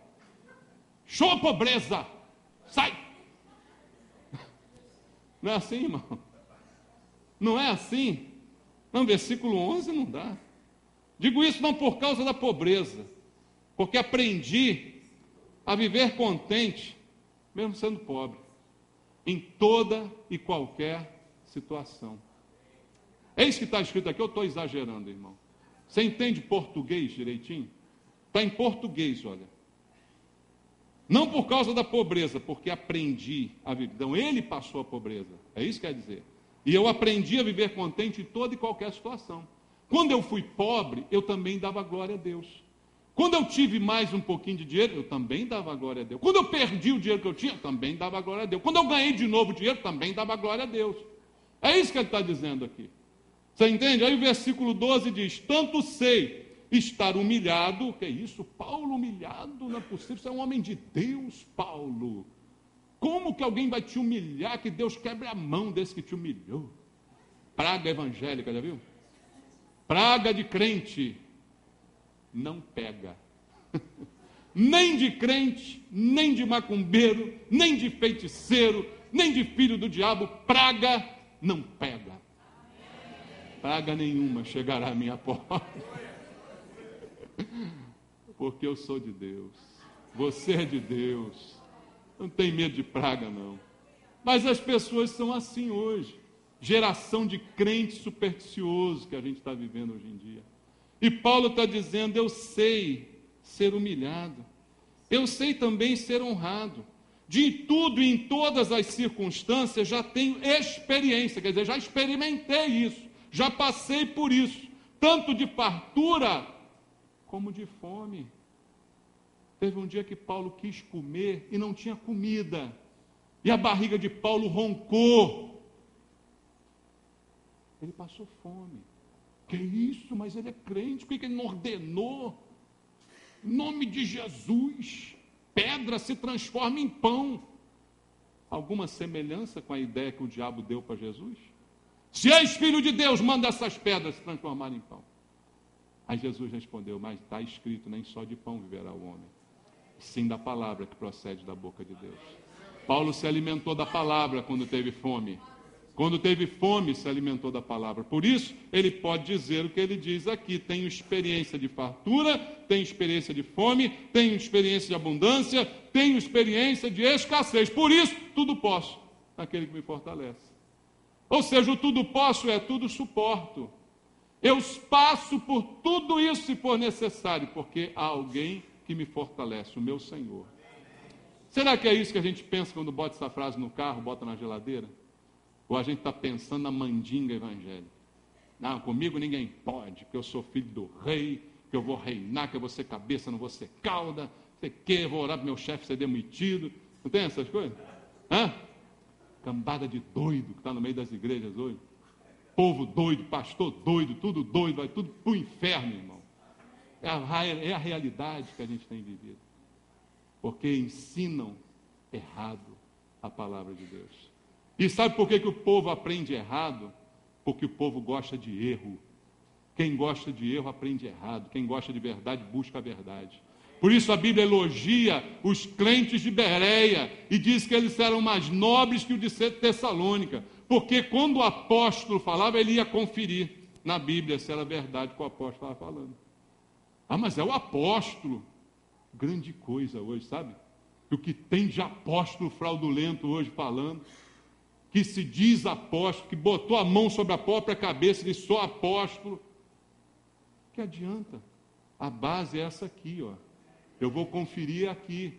Show a pobreza! Sai! Não é assim, irmão? Não é assim? Não, versículo 11 não dá. Digo isso não por causa da pobreza, porque aprendi a viver contente, mesmo sendo pobre, em toda e qualquer situação. É isso que está escrito aqui, eu estou exagerando, irmão. Você entende português direitinho? Está em português, olha. Não por causa da pobreza, porque aprendi a viver. Então, ele passou a pobreza. É isso que quer dizer. E eu aprendi a viver contente em toda e qualquer situação. Quando eu fui pobre, eu também dava glória a Deus. Quando eu tive mais um pouquinho de dinheiro, eu também dava glória a Deus. Quando eu perdi o dinheiro que eu tinha, eu também dava glória a Deus. Quando eu ganhei de novo o dinheiro, também dava glória a Deus. É isso que ele está dizendo aqui. Você entende? Aí o versículo 12 diz: tanto sei estar humilhado. O que é isso? Paulo humilhado? Não é possível. Você é um homem de Deus, Paulo. Como que alguém vai te humilhar, que Deus quebre a mão desse que te humilhou? Praga evangélica, já viu? Praga de crente. Não pega. Nem de crente, nem de macumbeiro, nem de feiticeiro, nem de filho do diabo. Praga não pega. Praga nenhuma chegará à minha porta. Porque eu sou de Deus. Você é de Deus. Não tem medo de praga, não. Mas as pessoas são assim hoje. Geração de crente supersticioso que a gente está vivendo hoje em dia. E Paulo está dizendo: eu sei ser humilhado. Eu sei também ser honrado. De tudo e em todas as circunstâncias já tenho experiência. Quer dizer, já experimentei isso. Já passei por isso. Tanto de fartura como de fome. Teve um dia que Paulo quis comer e não tinha comida. E a barriga de Paulo roncou. Ele passou fome. Que isso? Mas ele é crente. Por que ele não ordenou? Em nome de Jesus, pedra se transforma em pão. Alguma semelhança com a ideia que o diabo deu para Jesus? Se és filho de Deus, manda essas pedras se transformarem em pão. Aí Jesus respondeu: mas está escrito, nem só de pão viverá o homem, sim da palavra que procede da boca de Deus. Paulo se alimentou da palavra quando teve fome. Quando teve fome, se alimentou da palavra. Por isso, ele pode dizer o que ele diz aqui: tenho experiência de fartura, tenho experiência de fome, tenho experiência de abundância, tenho experiência de escassez. Por isso, tudo posso naquele que me fortalece. Ou seja, o tudo posso é tudo suporto. Eu passo por tudo isso se for necessário, porque há alguém que me fortalece, o meu Senhor. Será que é isso que a gente pensa quando bota essa frase no carro, bota na geladeira? Ou a gente está pensando na mandinga evangélica? Não, comigo ninguém pode, porque eu sou filho do rei, que eu vou reinar, que eu vou ser cabeça, não vou ser cauda, sei que, eu vou orar para o meu chefe ser demitido. Não tem essas coisas? Hã? Cambada de doido que está no meio das igrejas hoje. Povo doido, pastor doido, tudo doido, vai tudo para o inferno, irmão. É a realidade que a gente tem vivido. Porque ensinam errado a palavra de Deus. E sabe por que o povo aprende errado? Porque o povo gosta de erro. Quem gosta de erro aprende errado. Quem gosta de verdade busca a verdade. Por isso a Bíblia elogia os crentes de Bereia e diz que eles eram mais nobres que o de Tessalônica. Porque quando o apóstolo falava, ele ia conferir na Bíblia se era verdade o que o apóstolo estava falando. Ah, mas é o apóstolo. Grande coisa hoje, sabe? O que tem de apóstolo fraudulento hoje falando, que se diz apóstolo, que botou a mão sobre a própria cabeça e disse: sou apóstolo. Que adianta? A base é essa aqui, ó. Eu vou conferir aqui,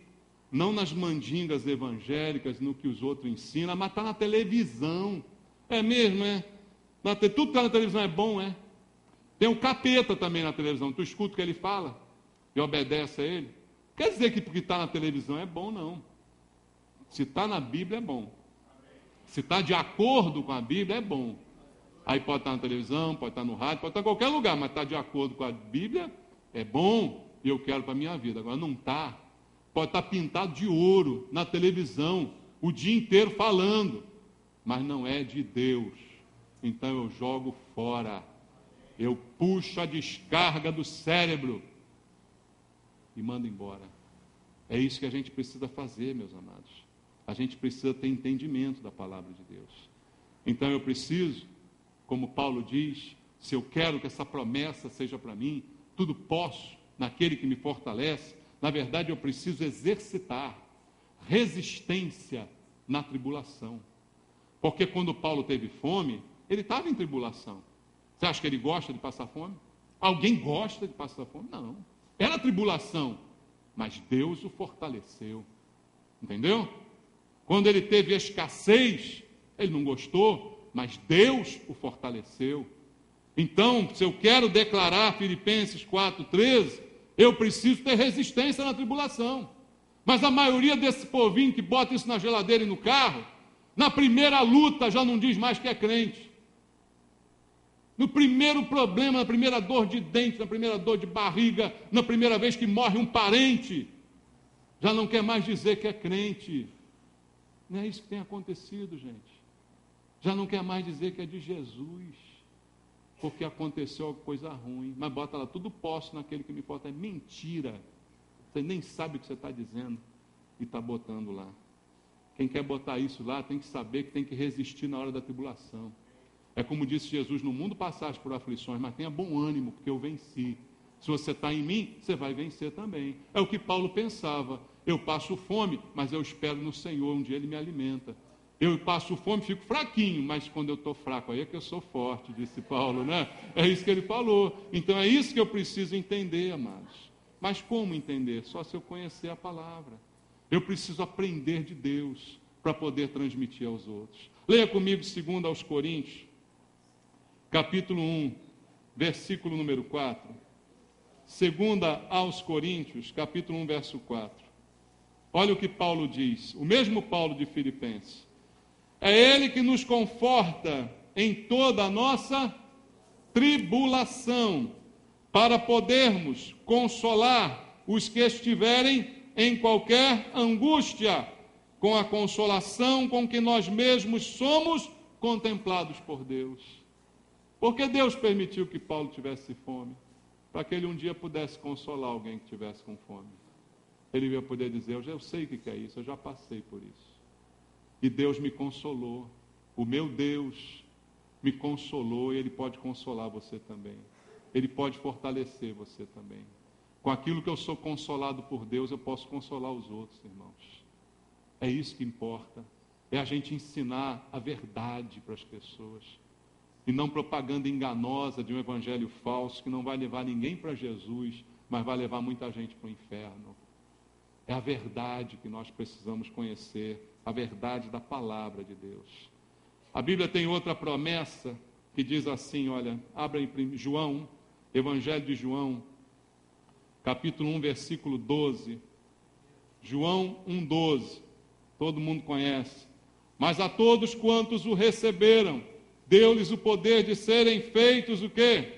não nas mandingas evangélicas, no que os outros ensinam, mas está na televisão. É mesmo, é? Tudo que está na televisão é bom, é? Tem um capeta também na televisão. Tu escuta o que ele fala e obedece a ele. Quer dizer que porque está na televisão é bom, não. Se está na Bíblia é bom. Se está de acordo com a Bíblia, é bom. Aí pode estar na televisão, pode estar no rádio, pode estar em qualquer lugar, mas está de acordo com a Bíblia, é bom e eu quero para a minha vida. Agora não está. Pode estar pintado de ouro na televisão, o dia inteiro falando, mas não é de Deus. Então eu jogo fora. Eu puxo a descarga do cérebro e mando embora. É isso que a gente precisa fazer, meus amados. A gente precisa ter entendimento da palavra de Deus. Então eu preciso, como Paulo diz, se eu quero que essa promessa seja para mim, tudo posso naquele que me fortalece. Na verdade, eu preciso exercitar resistência na tribulação. Porque quando Paulo teve fome, ele estava em tribulação. Você acha que ele gosta de passar fome? Alguém gosta de passar fome? Não. Era tribulação, mas Deus o fortaleceu. Entendeu? Quando ele teve escassez, ele não gostou, mas Deus o fortaleceu. Então, se eu quero declarar Filipenses 4,13, eu preciso ter resistência na tribulação. Mas a maioria desse povinho que bota isso na geladeira e no carro, na primeira luta já não diz mais que é crente. No primeiro problema, na primeira dor de dente, na primeira dor de barriga, na primeira vez que morre um parente, já não quer mais dizer que é crente. Não é isso que tem acontecido, gente. Já não quer mais dizer que é de Jesus, porque aconteceu alguma coisa ruim. Mas bota lá, tudo posso naquele que me importa. É mentira. Você nem sabe o que você está dizendo e está botando lá. Quem quer botar isso lá tem que saber que tem que resistir na hora da tribulação. É como disse Jesus, no mundo passaste por aflições, mas tenha bom ânimo, porque eu venci. Se você está em mim, você vai vencer também. É o que Paulo pensava. Eu passo fome, mas eu espero no Senhor, um dia Ele me alimenta. Eu passo fome, fico fraquinho, mas quando eu estou fraco, aí é que eu sou forte, disse Paulo, né? É isso que ele falou. Então é isso que eu preciso entender, amados. Mas como entender? Só se eu conhecer a palavra. Eu preciso aprender de Deus para poder transmitir aos outros. Leia comigo 2 aos Coríntios, capítulo 1, versículo número 4. 2 aos Coríntios, capítulo 1, verso 4. Olha o que Paulo diz, o mesmo Paulo de Filipenses. É Ele que nos conforta em toda a nossa tribulação, para podermos consolar os que estiverem em qualquer angústia, com a consolação com que nós mesmos somos contemplados por Deus. Porque Deus permitiu que Paulo tivesse fome, para que ele um dia pudesse consolar alguém que tivesse com fome. Ele ia poder dizer, eu sei o que é isso, eu já passei por isso. E Deus me consolou, o meu Deus me consolou e Ele pode consolar você também. Ele pode fortalecer você também. Com aquilo que eu sou consolado por Deus, eu posso consolar os outros, irmãos. É isso que importa. É a gente ensinar a verdade para as pessoas. E não propaganda enganosa de um evangelho falso que não vai levar ninguém para Jesus, mas vai levar muita gente para o inferno. É a verdade que nós precisamos conhecer, a verdade da palavra de Deus. A Bíblia tem outra promessa que diz assim, olha, abra em João, Evangelho de João, capítulo 1, versículo 12. João 1,12, todo mundo conhece. Mas a todos quantos o receberam, deu-lhes o poder de serem feitos o quê?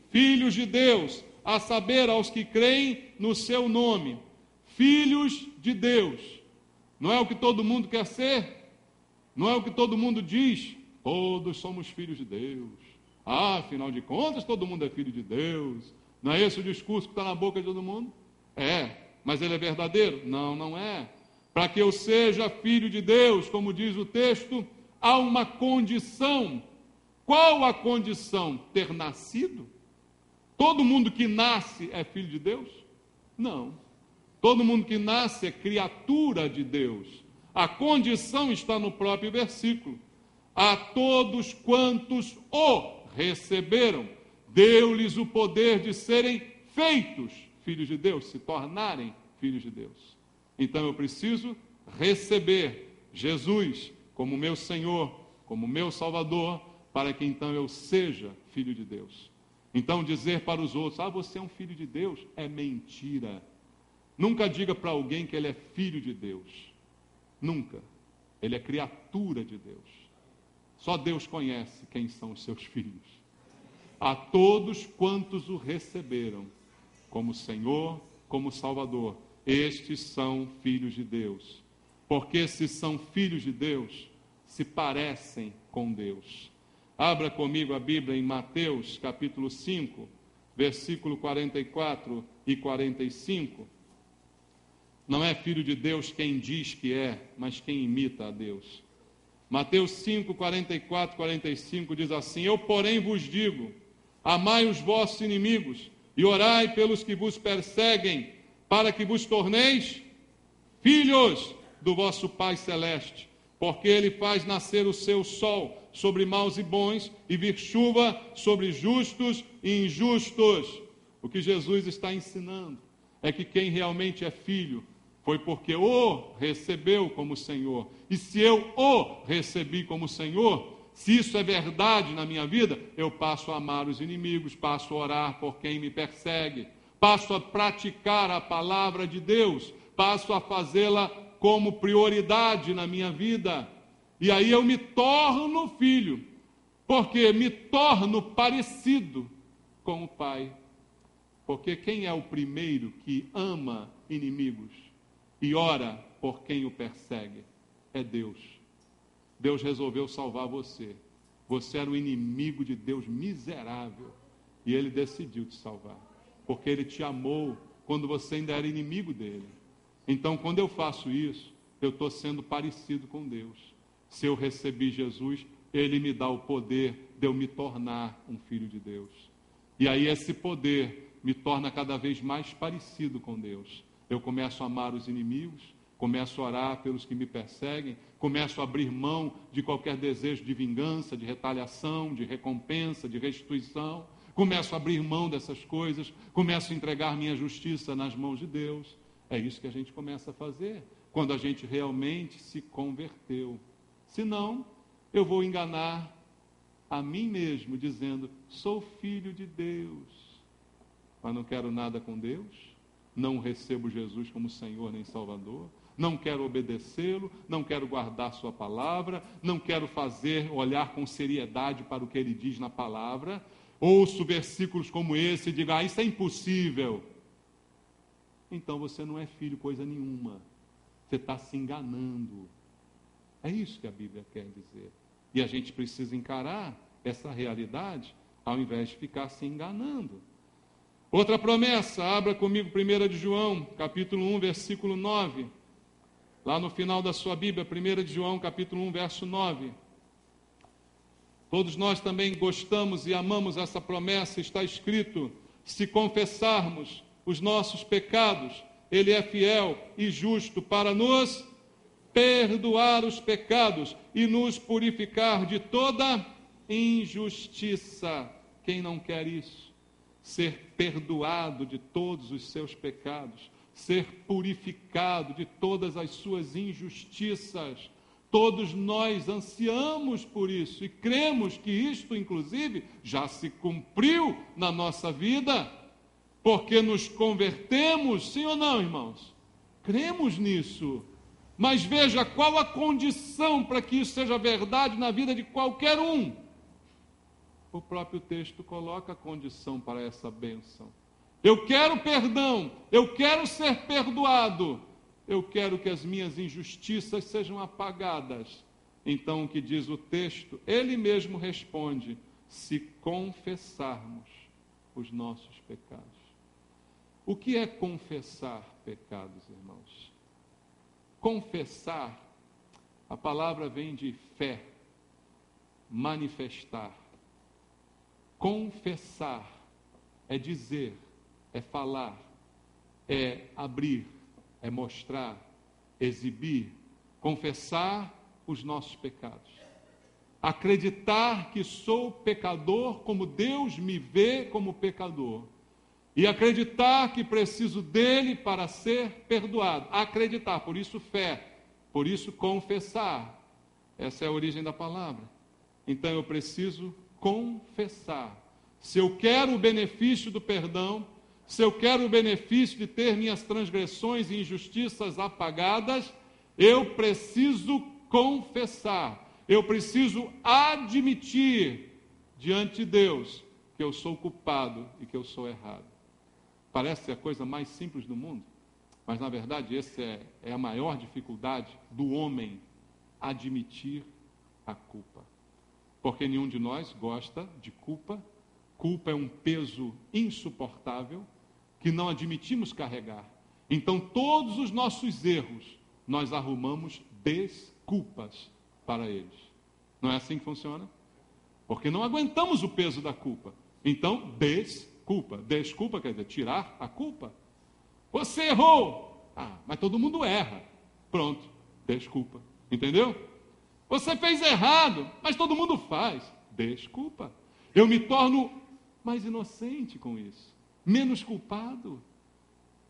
Filhos de Deus, a saber, aos que creem no seu nome. Filhos de Deus. Não é o que todo mundo quer ser? Não é o que todo mundo diz? Todos somos filhos de Deus. Afinal de contas, todo mundo é filho de Deus. Não é esse o discurso que está na boca de todo mundo? É, mas ele é verdadeiro? Não, não é. Para que eu seja filho de Deus, como diz o texto, há uma condição. Qual a condição? Ter nascido? Todo mundo que nasce é filho de Deus? Não. Todo mundo que nasce é criatura de Deus. A condição está no próprio versículo. A todos quantos o receberam, deu-lhes o poder de serem feitos filhos de Deus, se tornarem filhos de Deus. Então eu preciso receber Jesus como meu Senhor, como meu Salvador, para que então eu seja filho de Deus. Então dizer para os outros, você é um filho de Deus, é mentira. Nunca diga para alguém que ele é filho de Deus. Nunca. Ele é criatura de Deus. Só Deus conhece quem são os seus filhos. A todos quantos o receberam, como Senhor, como Salvador, estes são filhos de Deus. Porque se são filhos de Deus, se parecem com Deus. Abra comigo a Bíblia em Mateus, capítulo 5, versículo 44 e 45. Não é filho de Deus quem diz que é, mas quem imita a Deus. Mateus 5, 44, 45 diz assim, eu, porém, vos digo, amai os vossos inimigos e orai pelos que vos perseguem, para que vos torneis filhos do vosso Pai Celeste, porque Ele faz nascer o seu sol sobre maus e bons e vir chuva sobre justos e injustos. O que Jesus está ensinando é que quem realmente é filho foi porque o recebeu como Senhor. E se eu o recebi como Senhor, se isso é verdade na minha vida, eu passo a amar os inimigos, passo a orar por quem me persegue, passo a praticar a palavra de Deus, passo a fazê-la como prioridade na minha vida. E aí eu me torno filho, porque me torno parecido com o Pai. Porque quem é o primeiro que ama inimigos e ora por quem o persegue? É Deus. Deus resolveu salvar você. Você era o inimigo de Deus miserável e Ele decidiu te salvar, porque Ele te amou quando você ainda era inimigo dEle. Então, quando eu faço isso, eu estou sendo parecido com Deus. Se eu recebi Jesus, Ele me dá o poder de eu me tornar um filho de Deus. E aí esse poder me torna cada vez mais parecido com Deus. Eu começo a amar os inimigos, começo a orar pelos que me perseguem, começo a abrir mão de qualquer desejo de vingança, de retaliação, de recompensa, de restituição. Começo a abrir mão dessas coisas, começo a entregar minha justiça nas mãos de Deus. É isso que a gente começa a fazer quando a gente realmente se converteu. Senão, eu vou enganar a mim mesmo, dizendo, sou filho de Deus, mas não quero nada com Deus, não recebo Jesus como Senhor nem Salvador, não quero obedecê-lo, não quero guardar sua palavra, não quero olhar com seriedade para o que ele diz na palavra. Ouço versículos como esse e digo, isso é impossível. Então você não é filho coisa nenhuma, você está se enganando. É isso que a Bíblia quer dizer. E a gente precisa encarar essa realidade, ao invés de ficar se enganando. Outra promessa, abra comigo 1 de João, capítulo 1, versículo 9. Lá no final da sua Bíblia, 1 de João, capítulo 1, verso 9. Todos nós também gostamos e amamos essa promessa, está escrito, se confessarmos os nossos pecados, Ele é fiel e justo para nos perdoar os pecados e nos purificar de toda injustiça. Quem não quer isso? Ser perdoado de todos os seus pecados, ser purificado de todas as suas injustiças. Todos nós ansiamos por isso e cremos que isto, inclusive, já se cumpriu na nossa vida, porque nos convertemos, sim ou não, irmãos? Cremos nisso. Mas veja qual a condição para que isso seja verdade na vida de qualquer um. O próprio texto coloca a condição para essa bênção. Eu quero perdão, eu quero ser perdoado, eu quero que as minhas injustiças sejam apagadas. Então, o que diz o texto? Ele mesmo responde, se confessarmos os nossos pecados. O que é confessar pecados, irmãos? Confessar, a palavra vem de fé, manifestar. Confessar é dizer, é falar, é abrir, é mostrar, exibir, confessar os nossos pecados. Acreditar que sou pecador como Deus me vê como pecador. E acreditar que preciso dele para ser perdoado. Acreditar, por isso fé, por isso confessar. Essa é a origem da palavra. Então eu preciso confessar. Se eu quero o benefício do perdão, se eu quero o benefício de ter minhas transgressões e injustiças apagadas, eu preciso confessar. Eu preciso admitir diante de Deus que eu sou culpado e que eu sou errado. Parece a coisa mais simples do mundo, mas na verdade essa é a maior dificuldade do homem, admitir a culpa. Porque nenhum de nós gosta de culpa. Culpa é um peso insuportável que não admitimos carregar. Então todos os nossos erros nós arrumamos desculpas para eles. Não é assim que funciona? Porque não aguentamos o peso da culpa. Então, desculpa. Desculpa quer dizer tirar a culpa. Você errou. Mas todo mundo erra. Pronto, desculpa. Entendeu? Você fez errado, mas todo mundo faz. Desculpa. Eu me torno mais inocente com isso. Menos culpado.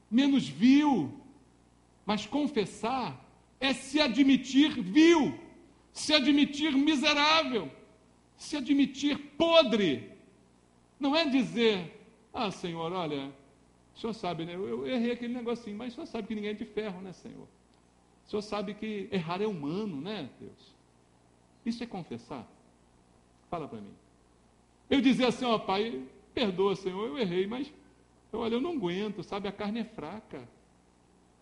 Menos vil. Mas confessar é se admitir vil, se admitir miserável, se admitir podre. Não é dizer, Senhor, olha, o Senhor sabe, né? Eu errei aquele negocinho, mas o Senhor sabe que ninguém é de ferro, né, Senhor? O Senhor sabe que errar é humano, né, Deus? Isso é confessar? Fala para mim. Eu dizer assim, Pai, perdoa, Senhor, eu errei, mas, olha, eu não aguento, sabe, a carne é fraca.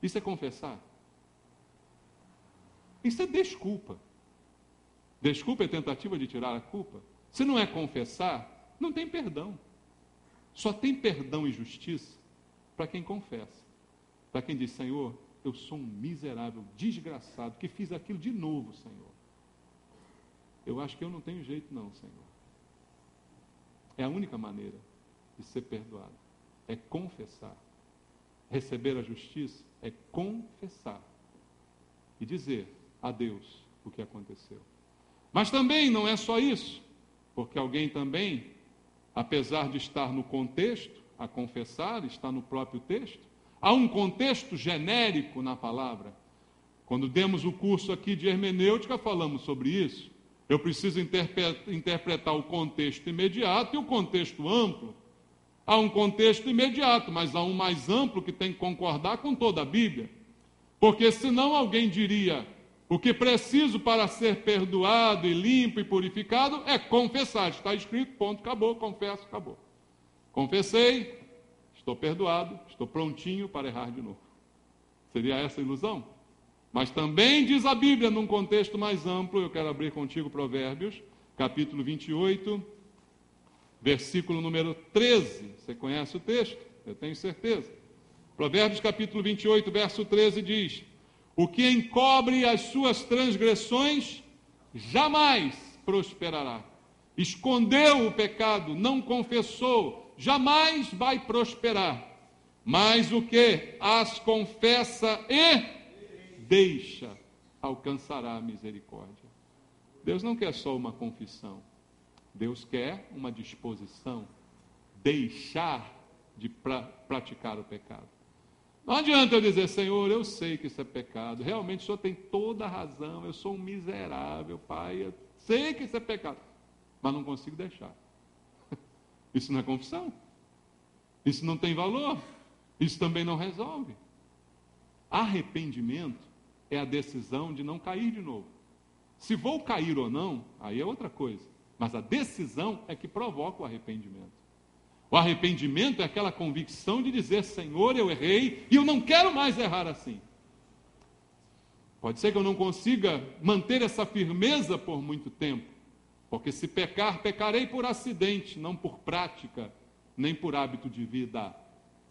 Isso é confessar? Isso é desculpa. Desculpa é tentativa de tirar a culpa. Se não é confessar, não tem perdão. Só tem perdão e justiça para quem confessa. Para quem diz, Senhor, eu sou um miserável, desgraçado, que fiz aquilo de novo, Senhor. Eu acho que eu não tenho jeito não, Senhor. É a única maneira de ser perdoado. É confessar. Receber a justiça é confessar. E dizer a Deus o que aconteceu. Mas também não é só isso. Porque alguém também, apesar de estar no contexto, a confessar, está no próprio texto, há um contexto genérico na palavra. Quando demos o curso aqui de hermenêutica, falamos sobre isso. Eu preciso interpretar o contexto imediato e o contexto amplo. Há um contexto imediato, mas há um mais amplo que tem que concordar com toda a Bíblia. Porque senão alguém diria, o que preciso para ser perdoado e limpo e purificado é confessar. Está escrito, ponto, acabou, confesso, acabou. Confessei, estou perdoado, estou prontinho para errar de novo. Seria essa a ilusão? Mas também diz a Bíblia, num contexto mais amplo, eu quero abrir contigo Provérbios, capítulo 28, versículo número 13. Você conhece o texto? Eu tenho certeza. Provérbios, capítulo 28, verso 13 diz, o que encobre as suas transgressões jamais prosperará. Escondeu o pecado, não confessou, jamais vai prosperar. Mas o que as confessa e deixa, alcançará a misericórdia. Deus não quer só uma confissão. Deus quer uma disposição. Deixar de praticar o pecado. Não adianta eu dizer, Senhor, eu sei que isso é pecado. Realmente o Senhor tem toda a razão. Eu sou um miserável, Pai. Eu sei que isso é pecado. Mas não consigo deixar. Isso não é confissão. Isso não tem valor. Isso também não resolve. Arrependimento é a decisão de não cair de novo. Se vou cair ou não, aí é outra coisa. Mas a decisão é que provoca o arrependimento. O arrependimento é aquela convicção de dizer, Senhor, eu errei e eu não quero mais errar assim. Pode ser que eu não consiga manter essa firmeza por muito tempo, porque se pecar, pecarei por acidente, não por prática, nem por hábito de vida.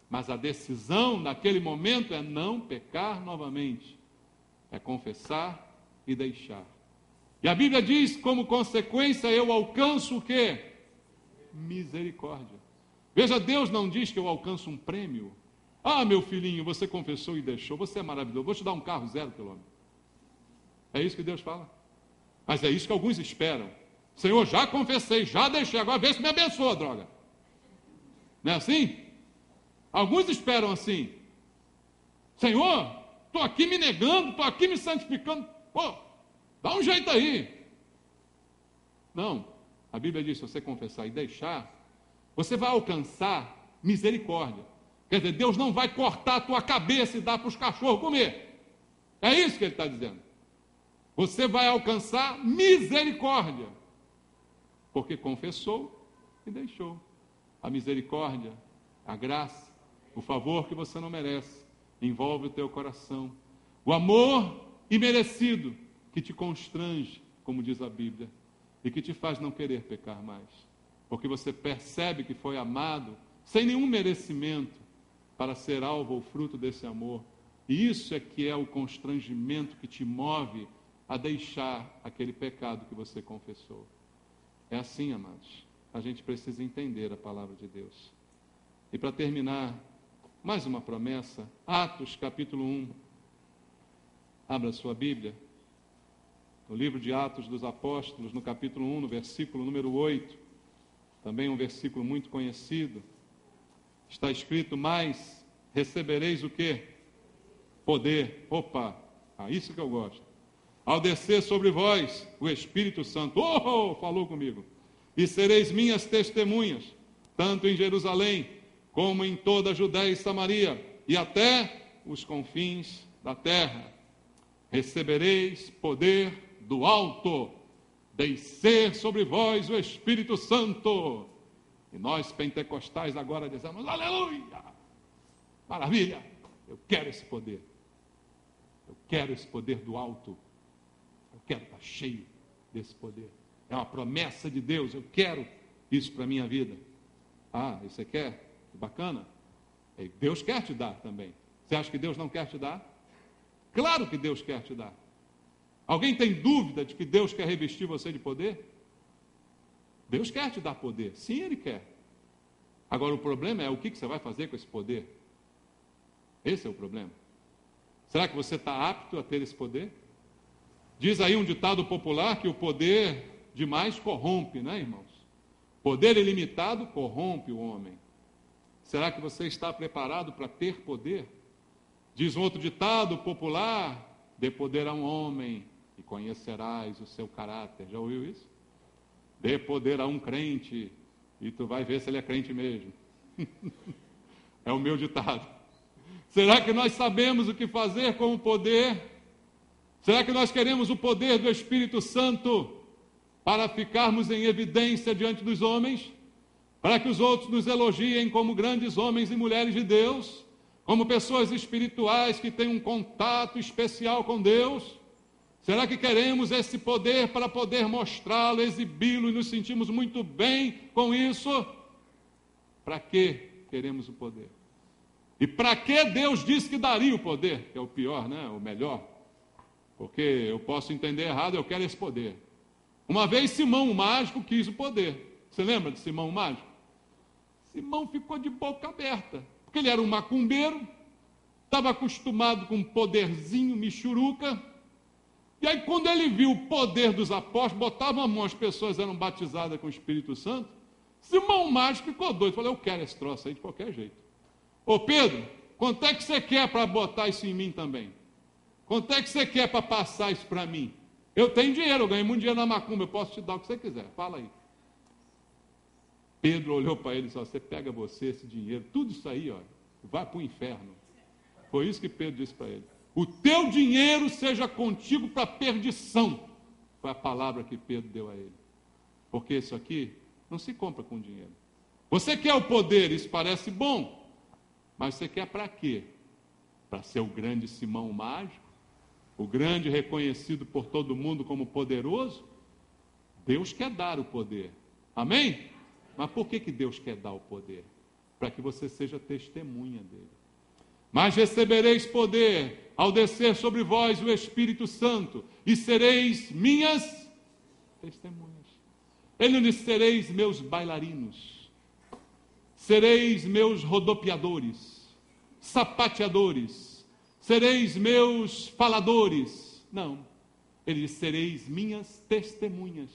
Mas a decisão naquele momento é não pecar novamente, é confessar e deixar. E a Bíblia diz, como consequência, eu alcanço o quê? Misericórdia. Veja, Deus não diz que eu alcanço um prêmio. Meu filhinho, você confessou e deixou, você é maravilhoso, vou te dar um carro 0 quilômetro. É isso que Deus fala. Mas é isso que alguns esperam. Senhor, já confessei, já deixei, agora vê se me abençoa, droga. Não é assim? Alguns esperam assim. Senhor, estou aqui me negando, estou aqui me santificando. Dá um jeito aí. Não, a Bíblia diz, se você confessar e deixar, você vai alcançar misericórdia. Quer dizer, Deus não vai cortar a tua cabeça e dar para os cachorros comer. É isso que ele está dizendo. Você vai alcançar misericórdia. Porque confessou e deixou. A misericórdia, a graça, o favor que você não merece, envolve o teu coração. O amor imerecido que te constrange, como diz a Bíblia, e que te faz não querer pecar mais. Porque você percebe que foi amado sem nenhum merecimento para ser alvo ou fruto desse amor. E isso é que é o constrangimento que te move a deixar aquele pecado que você confessou. É assim, amados. A gente precisa entender a palavra de Deus. E para terminar, mais uma promessa. Atos, capítulo 1. Abra sua Bíblia. No livro de Atos dos Apóstolos, no capítulo 1, no versículo número 8. Também um versículo muito conhecido. Está escrito, mas recebereis o quê? poder. Opa, isso que eu gosto. Ao descer sobre vós o Espírito Santo, falou comigo, e sereis minhas testemunhas, tanto em Jerusalém, como em toda a Judéia e Samaria, e até os confins da terra. Recebereis poder do alto, descer sobre vós o Espírito Santo. E nós, pentecostais, agora dizemos, aleluia, maravilha, eu quero esse poder. Eu quero esse poder do alto. Eu quero estar cheio desse poder. É uma promessa de Deus, eu quero isso para a minha vida. E você quer? Bacana. Deus quer te dar também. Você acha que Deus não quer te dar? Claro que Deus quer te dar. Alguém tem dúvida de que Deus quer revestir você de poder? Deus quer te dar poder. Sim, Ele quer. Agora o problema é o que você vai fazer com esse poder. Esse é o problema. Será que você está apto a ter esse poder? Diz aí um ditado popular que o poder demais corrompe, né, irmãos? Poder ilimitado corrompe o homem. Será que você está preparado para ter poder? Diz um outro ditado popular, dê poder a um homem e conhecerás o seu caráter. Já ouviu isso? Dê poder a um crente e tu vai ver se ele é crente mesmo. É o meu ditado. Será que nós sabemos o que fazer com o poder? Será que nós queremos o poder do Espírito Santo para ficarmos em evidência diante dos homens? Para que os outros nos elogiem como grandes homens e mulheres de Deus? Como pessoas espirituais que têm um contato especial com Deus? Será que queremos esse poder para poder mostrá-lo, exibi-lo e nos sentimos muito bem com isso? Para que queremos o poder? E para que Deus disse que daria o poder? Que é o pior, né? O melhor. Porque eu posso entender errado, eu quero esse poder. Uma vez Simão, o mágico, quis o poder. Você lembra de Simão, o mágico? Simão ficou de boca aberta. Porque ele era um macumbeiro, estava acostumado com um poderzinho, michuruca. E aí, quando ele viu o poder dos apóstolos, botavam a mão, as pessoas eram batizadas com o Espírito Santo. Simão, o mágico, ficou doido. Falou, eu quero esse troço aí de qualquer jeito. Ô Pedro, quanto é que você quer para botar isso em mim também? Quanto é que você quer para passar isso para mim? Eu tenho dinheiro, eu ganhei muito dinheiro na macumba, eu posso te dar o que você quiser, fala aí. Pedro olhou para ele e disse, você pega você, esse dinheiro, tudo isso aí, ó, vai para o inferno. Foi isso que Pedro disse para ele. O teu dinheiro seja contigo para perdição. Foi a palavra que Pedro deu a ele. Porque isso aqui não se compra com dinheiro. Você quer o poder, isso parece bom, mas você quer para quê? Para ser o grande Simão mágico? O grande reconhecido por todo mundo como poderoso? Deus quer dar o poder. Amém? Mas por que Deus quer dar o poder? Para que você seja testemunha dele. Mas recebereis poder ao descer sobre vós o Espírito Santo, e sereis minhas testemunhas. Ele não disse, sereis meus bailarinos, sereis meus rodopiadores, sapateadores, sereis meus faladores. Não, ele disse, sereis minhas testemunhas.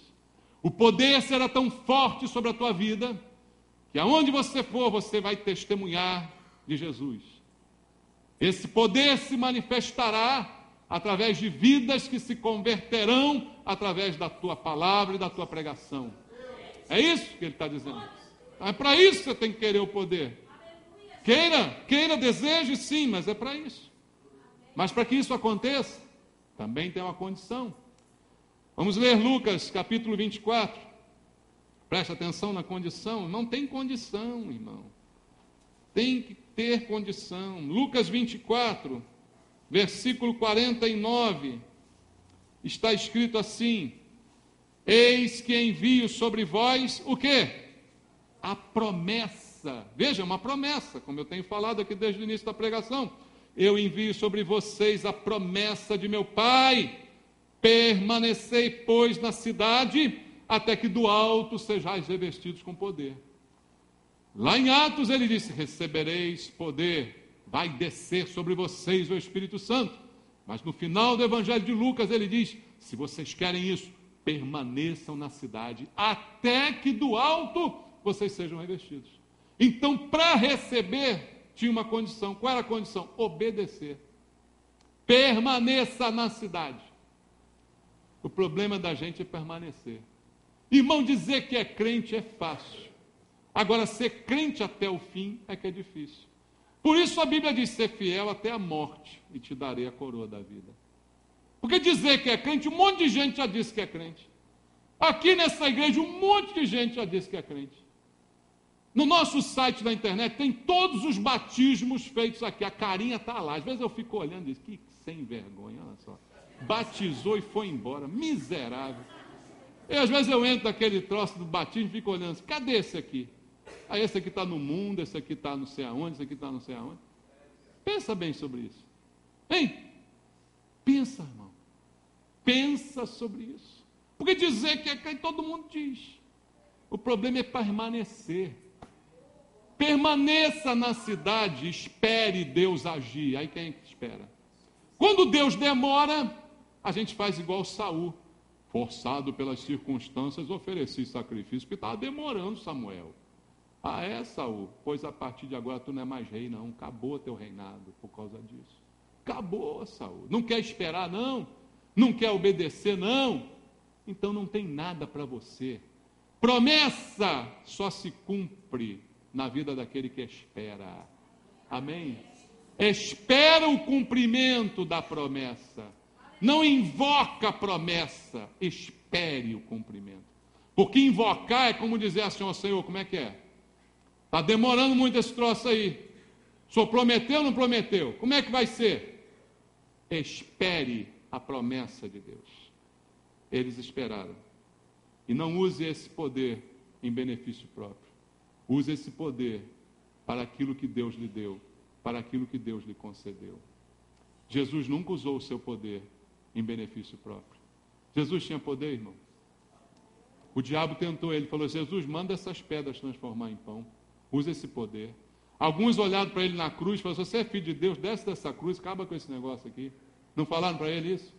O poder será tão forte sobre a tua vida, que aonde você for, você vai testemunhar de Jesus. Esse poder se manifestará através de vidas que se converterão através da tua palavra e da tua pregação. É isso que ele está dizendo. É para isso que você tem que querer o poder. Queira, deseje sim, mas é para isso. Mas para que isso aconteça, também tem uma condição. Vamos ler Lucas, capítulo 24. Preste atenção na condição. Não tem condição, irmão. Tem que ter condição. Lucas 24, versículo 49, está escrito assim: eis que envio sobre vós o quê? A promessa. Veja, uma promessa, como eu tenho falado aqui desde o início da pregação. Eu envio sobre vocês a promessa de meu Pai. Permanecei, pois, na cidade, até que do alto sejais revestidos com poder. Lá em Atos ele disse, recebereis poder, vai descer sobre vocês o Espírito Santo. Mas no final do Evangelho de Lucas ele diz, se vocês querem isso, permaneçam na cidade, até que do alto vocês sejam revestidos. Então, para receber, tinha uma condição. Qual era a condição? Obedecer. permaneça na cidade. O problema da gente é permanecer. Irmão, dizer que é crente é fácil. Agora, ser crente até o fim é que é difícil. Por isso a Bíblia diz, ser fiel até a morte e te darei a coroa da vida. Porque dizer que é crente, um monte de gente já disse que é crente. Aqui nessa igreja, um monte de gente já disse que é crente. No nosso site da internet tem todos os batismos feitos aqui. A carinha está lá. Às vezes eu fico olhando e digo, que sem vergonha, olha só. Batizou e foi embora. Miserável. E às vezes eu entro naquele troço do batismo e fico olhando assim, cadê esse aqui? Aí esse aqui está no mundo, esse aqui está não sei aonde, esse aqui está não sei aonde. Pensa bem sobre isso. Hein? Pensa, irmão. Pensa sobre isso. Porque dizer que é crente, todo mundo diz. O problema é permanecer. Permaneça na cidade, espere Deus agir. Aí quem espera? Quando Deus demora, a gente faz igual Saul. Forçado pelas circunstâncias, ofereci sacrifício, porque estava demorando, Samuel. Ah, é, Saul? Pois a partir de agora tu não é mais rei, não. Acabou teu reinado por causa disso. Acabou, Saul. Não quer esperar, não. Não quer obedecer, não. Então não tem nada para você. Promessa só se cumpre na vida daquele que espera. Amém? Espera o cumprimento da promessa. Não invoca a promessa. Espere o cumprimento. Porque invocar é como dizer assim, ó Senhor, como é que é? Está demorando muito esse troço aí. O Senhor prometeu ou não prometeu? Como é que vai ser? Espere a promessa de Deus. Eles esperaram. E não use esse poder em benefício próprio. Use esse poder para aquilo que Deus lhe deu, para aquilo que Deus lhe concedeu. Jesus nunca usou o seu poder em benefício próprio. Jesus tinha poder, irmão? O diabo tentou ele, falou, Jesus, manda essas pedras transformar em pão. Usa esse poder. Alguns olharam para ele na cruz e falaram, se você é filho de Deus, desce dessa cruz, acaba com esse negócio aqui. Não falaram para ele isso?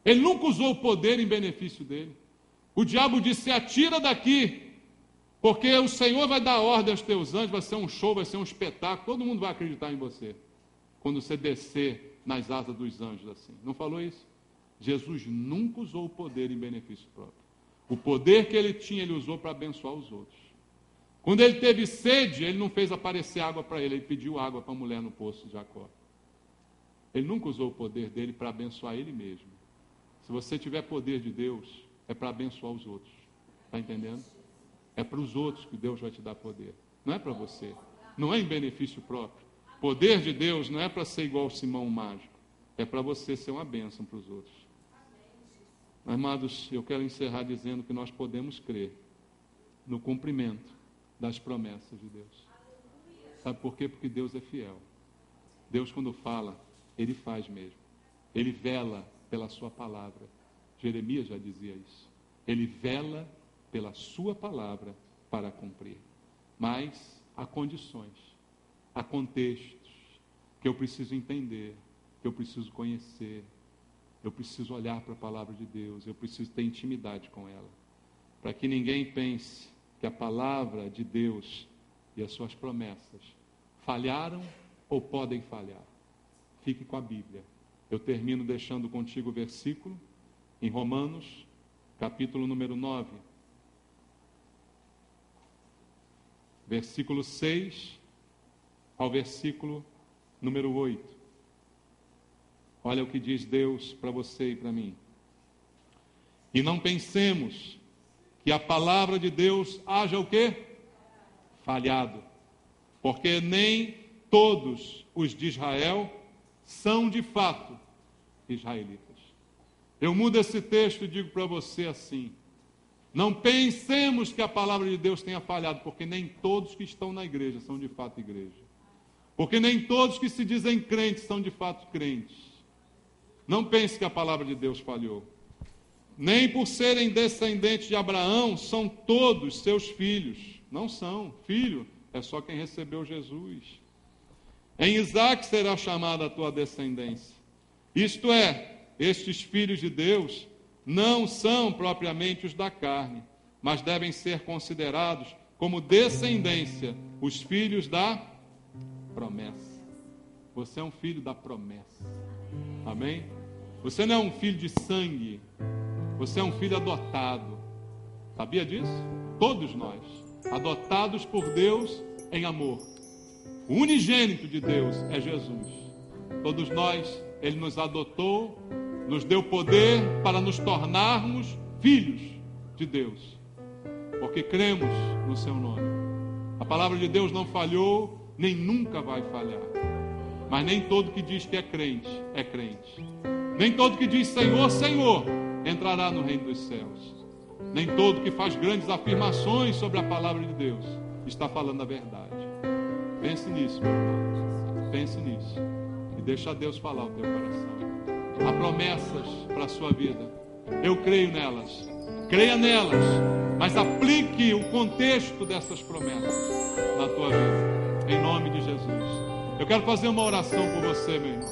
Ele nunca usou o poder em benefício dele. O diabo disse, atira daqui, porque o Senhor vai dar ordem aos teus anjos, vai ser um show, vai ser um espetáculo, todo mundo vai acreditar em você, quando você descer nas asas dos anjos assim. Não falou isso? Jesus nunca usou o poder em benefício próprio. O poder que ele tinha, ele usou para abençoar os outros. Quando ele teve sede, ele não fez aparecer água para ele, ele pediu água para a mulher no poço de Jacó. Ele nunca usou o poder dele para abençoar ele mesmo. Se você tiver poder de Deus, é para abençoar os outros. Está entendendo? É para os outros que Deus vai te dar poder. Não é para você. Não é em benefício próprio. Poder de Deus não é para ser igual ao Simão o mágico. É para você ser uma bênção para os outros. Amados, eu quero encerrar dizendo que nós podemos crer no cumprimento das promessas de Deus. Sabe por quê? Porque Deus é fiel. Deus, quando fala, Ele faz mesmo. Ele vela pela sua palavra. Jeremias já dizia isso. Ele vela pela sua palavra para cumprir. Mas há condições, há contextos que eu preciso entender, que eu preciso conhecer, eu preciso olhar para a palavra de Deus, eu preciso ter intimidade com ela, para que ninguém pense que a palavra de Deus e as suas promessas falharam ou podem falhar. Fique com a Bíblia. Eu termino deixando contigo o versículo em Romanos, capítulo número 9, versículo 6 ao versículo número 8. Olha o que diz Deus para você e para mim. E não pensemos que a palavra de Deus haja o quê? Falhado. Porque nem todos os de Israel são de fato israelitas. Eu mudo esse texto e digo para você assim: não pensemos que a palavra de Deus tenha falhado, porque nem todos que estão na igreja são de fato igreja. Porque nem todos que se dizem crentes são de fato crentes. Não pense que a palavra de Deus falhou. Nem por serem descendentes de Abraão são todos seus filhos. Não são. Filho é só quem recebeu Jesus. Em Isaque será chamada a tua descendência. Isto é, estes filhos de Deus não são propriamente os da carne, mas devem ser considerados como descendência, os filhos da promessa. Você é um filho da promessa. Amém? Você não é um filho de sangue. Você é um filho adotado. Sabia disso? Todos nós, adotados por Deus em amor. O unigênito de Deus é Jesus. Todos nós, Ele nos adotou, nos deu poder para nos tornarmos filhos de Deus, porque cremos no seu nome. A palavra de Deus não falhou, nem nunca vai falhar. Mas nem todo que diz que é crente, é crente. Nem todo que diz Senhor, Senhor, entrará no reino dos céus. Nem todo que faz grandes afirmações sobre a palavra de Deus está falando a verdade. Pense nisso, meu irmão. Pense nisso. E deixa Deus falar o teu coração. Há promessas para a sua vida. Eu creio nelas. Creia nelas. Mas aplique o contexto dessas promessas na tua vida. Em nome de Jesus. Eu quero fazer uma oração por você, meu irmão.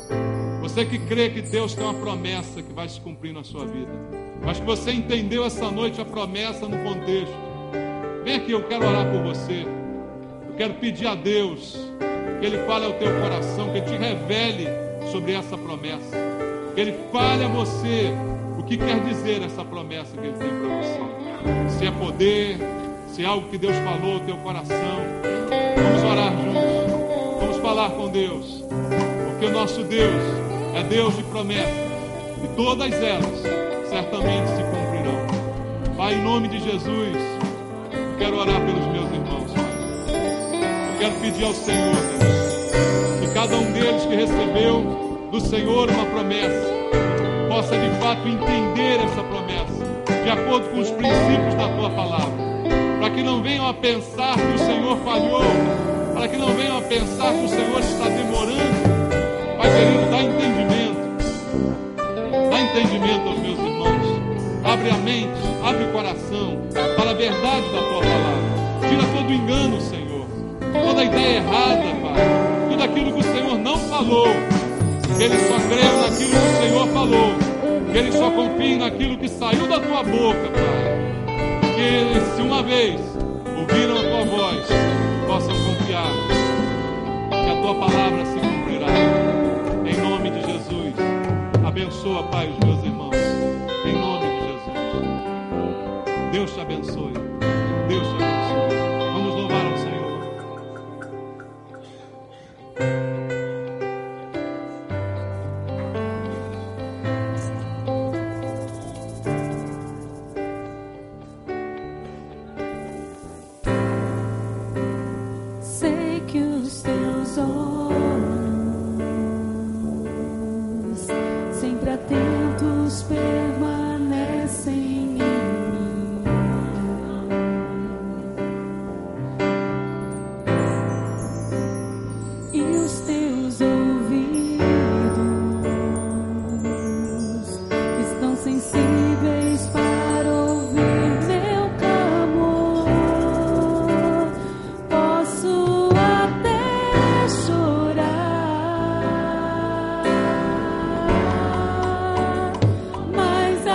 Você que crê que Deus tem uma promessa que vai se cumprir na sua vida. Mas que você entendeu essa noite a promessa no contexto. Vem aqui, eu quero orar por você. Eu quero pedir a Deus que Ele fale ao teu coração, que Ele te revele sobre essa promessa. Que Ele fale a você o que quer dizer essa promessa que Ele tem para você. Se é poder, se é algo que Deus falou ao teu coração. Vamos orar juntos. Vamos falar com Deus. Porque o nosso Deus é Deus de promessas. E todas elas certamente se cumprirão. Pai, em nome de Jesus, eu quero orar pelos meus irmãos, Pai. Eu quero pedir ao Senhor, Deus, que cada um deles que recebeu do Senhor uma promessa, possa de fato entender essa promessa, de acordo com os princípios da Tua palavra, para que não venham a pensar que o Senhor falhou, para que não venham a pensar que o Senhor está demorando. Pai querido, dá entendimento. Dá entendimento aos meus irmãos. Abre a mente, abre o coração para a verdade da Tua palavra. Tira todo o engano, Senhor. Toda ideia errada, Pai. Tudo aquilo que o Senhor não falou. Que eles só creiam naquilo que o Senhor falou. Que eles só confiem naquilo que saiu da Tua boca, Pai. Que eles, se uma vez ouviram a Tua voz, possam confiar que a Tua palavra se cumprirá. Em nome de Jesus. Abençoa, Pai, os meus irmãos. Em nome de Jesus. Deus te abençoe. Deus te abençoe. Vamos louvar ao Senhor. Sei que os teus olhos, sempre atentos, permanecem em mim. E os teus ouvidos estão sensíveis para ouvir meu clamor. Posso até chorar, mas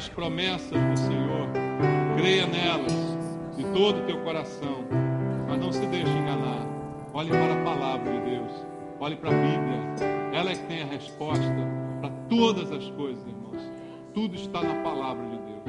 nas promessas do Senhor, creia nelas de todo o teu coração, mas não se deixe enganar. Olhe para a palavra de Deus, olhe para a Bíblia, ela é que tem a resposta para todas as coisas, irmãos. Tudo está na palavra de Deus.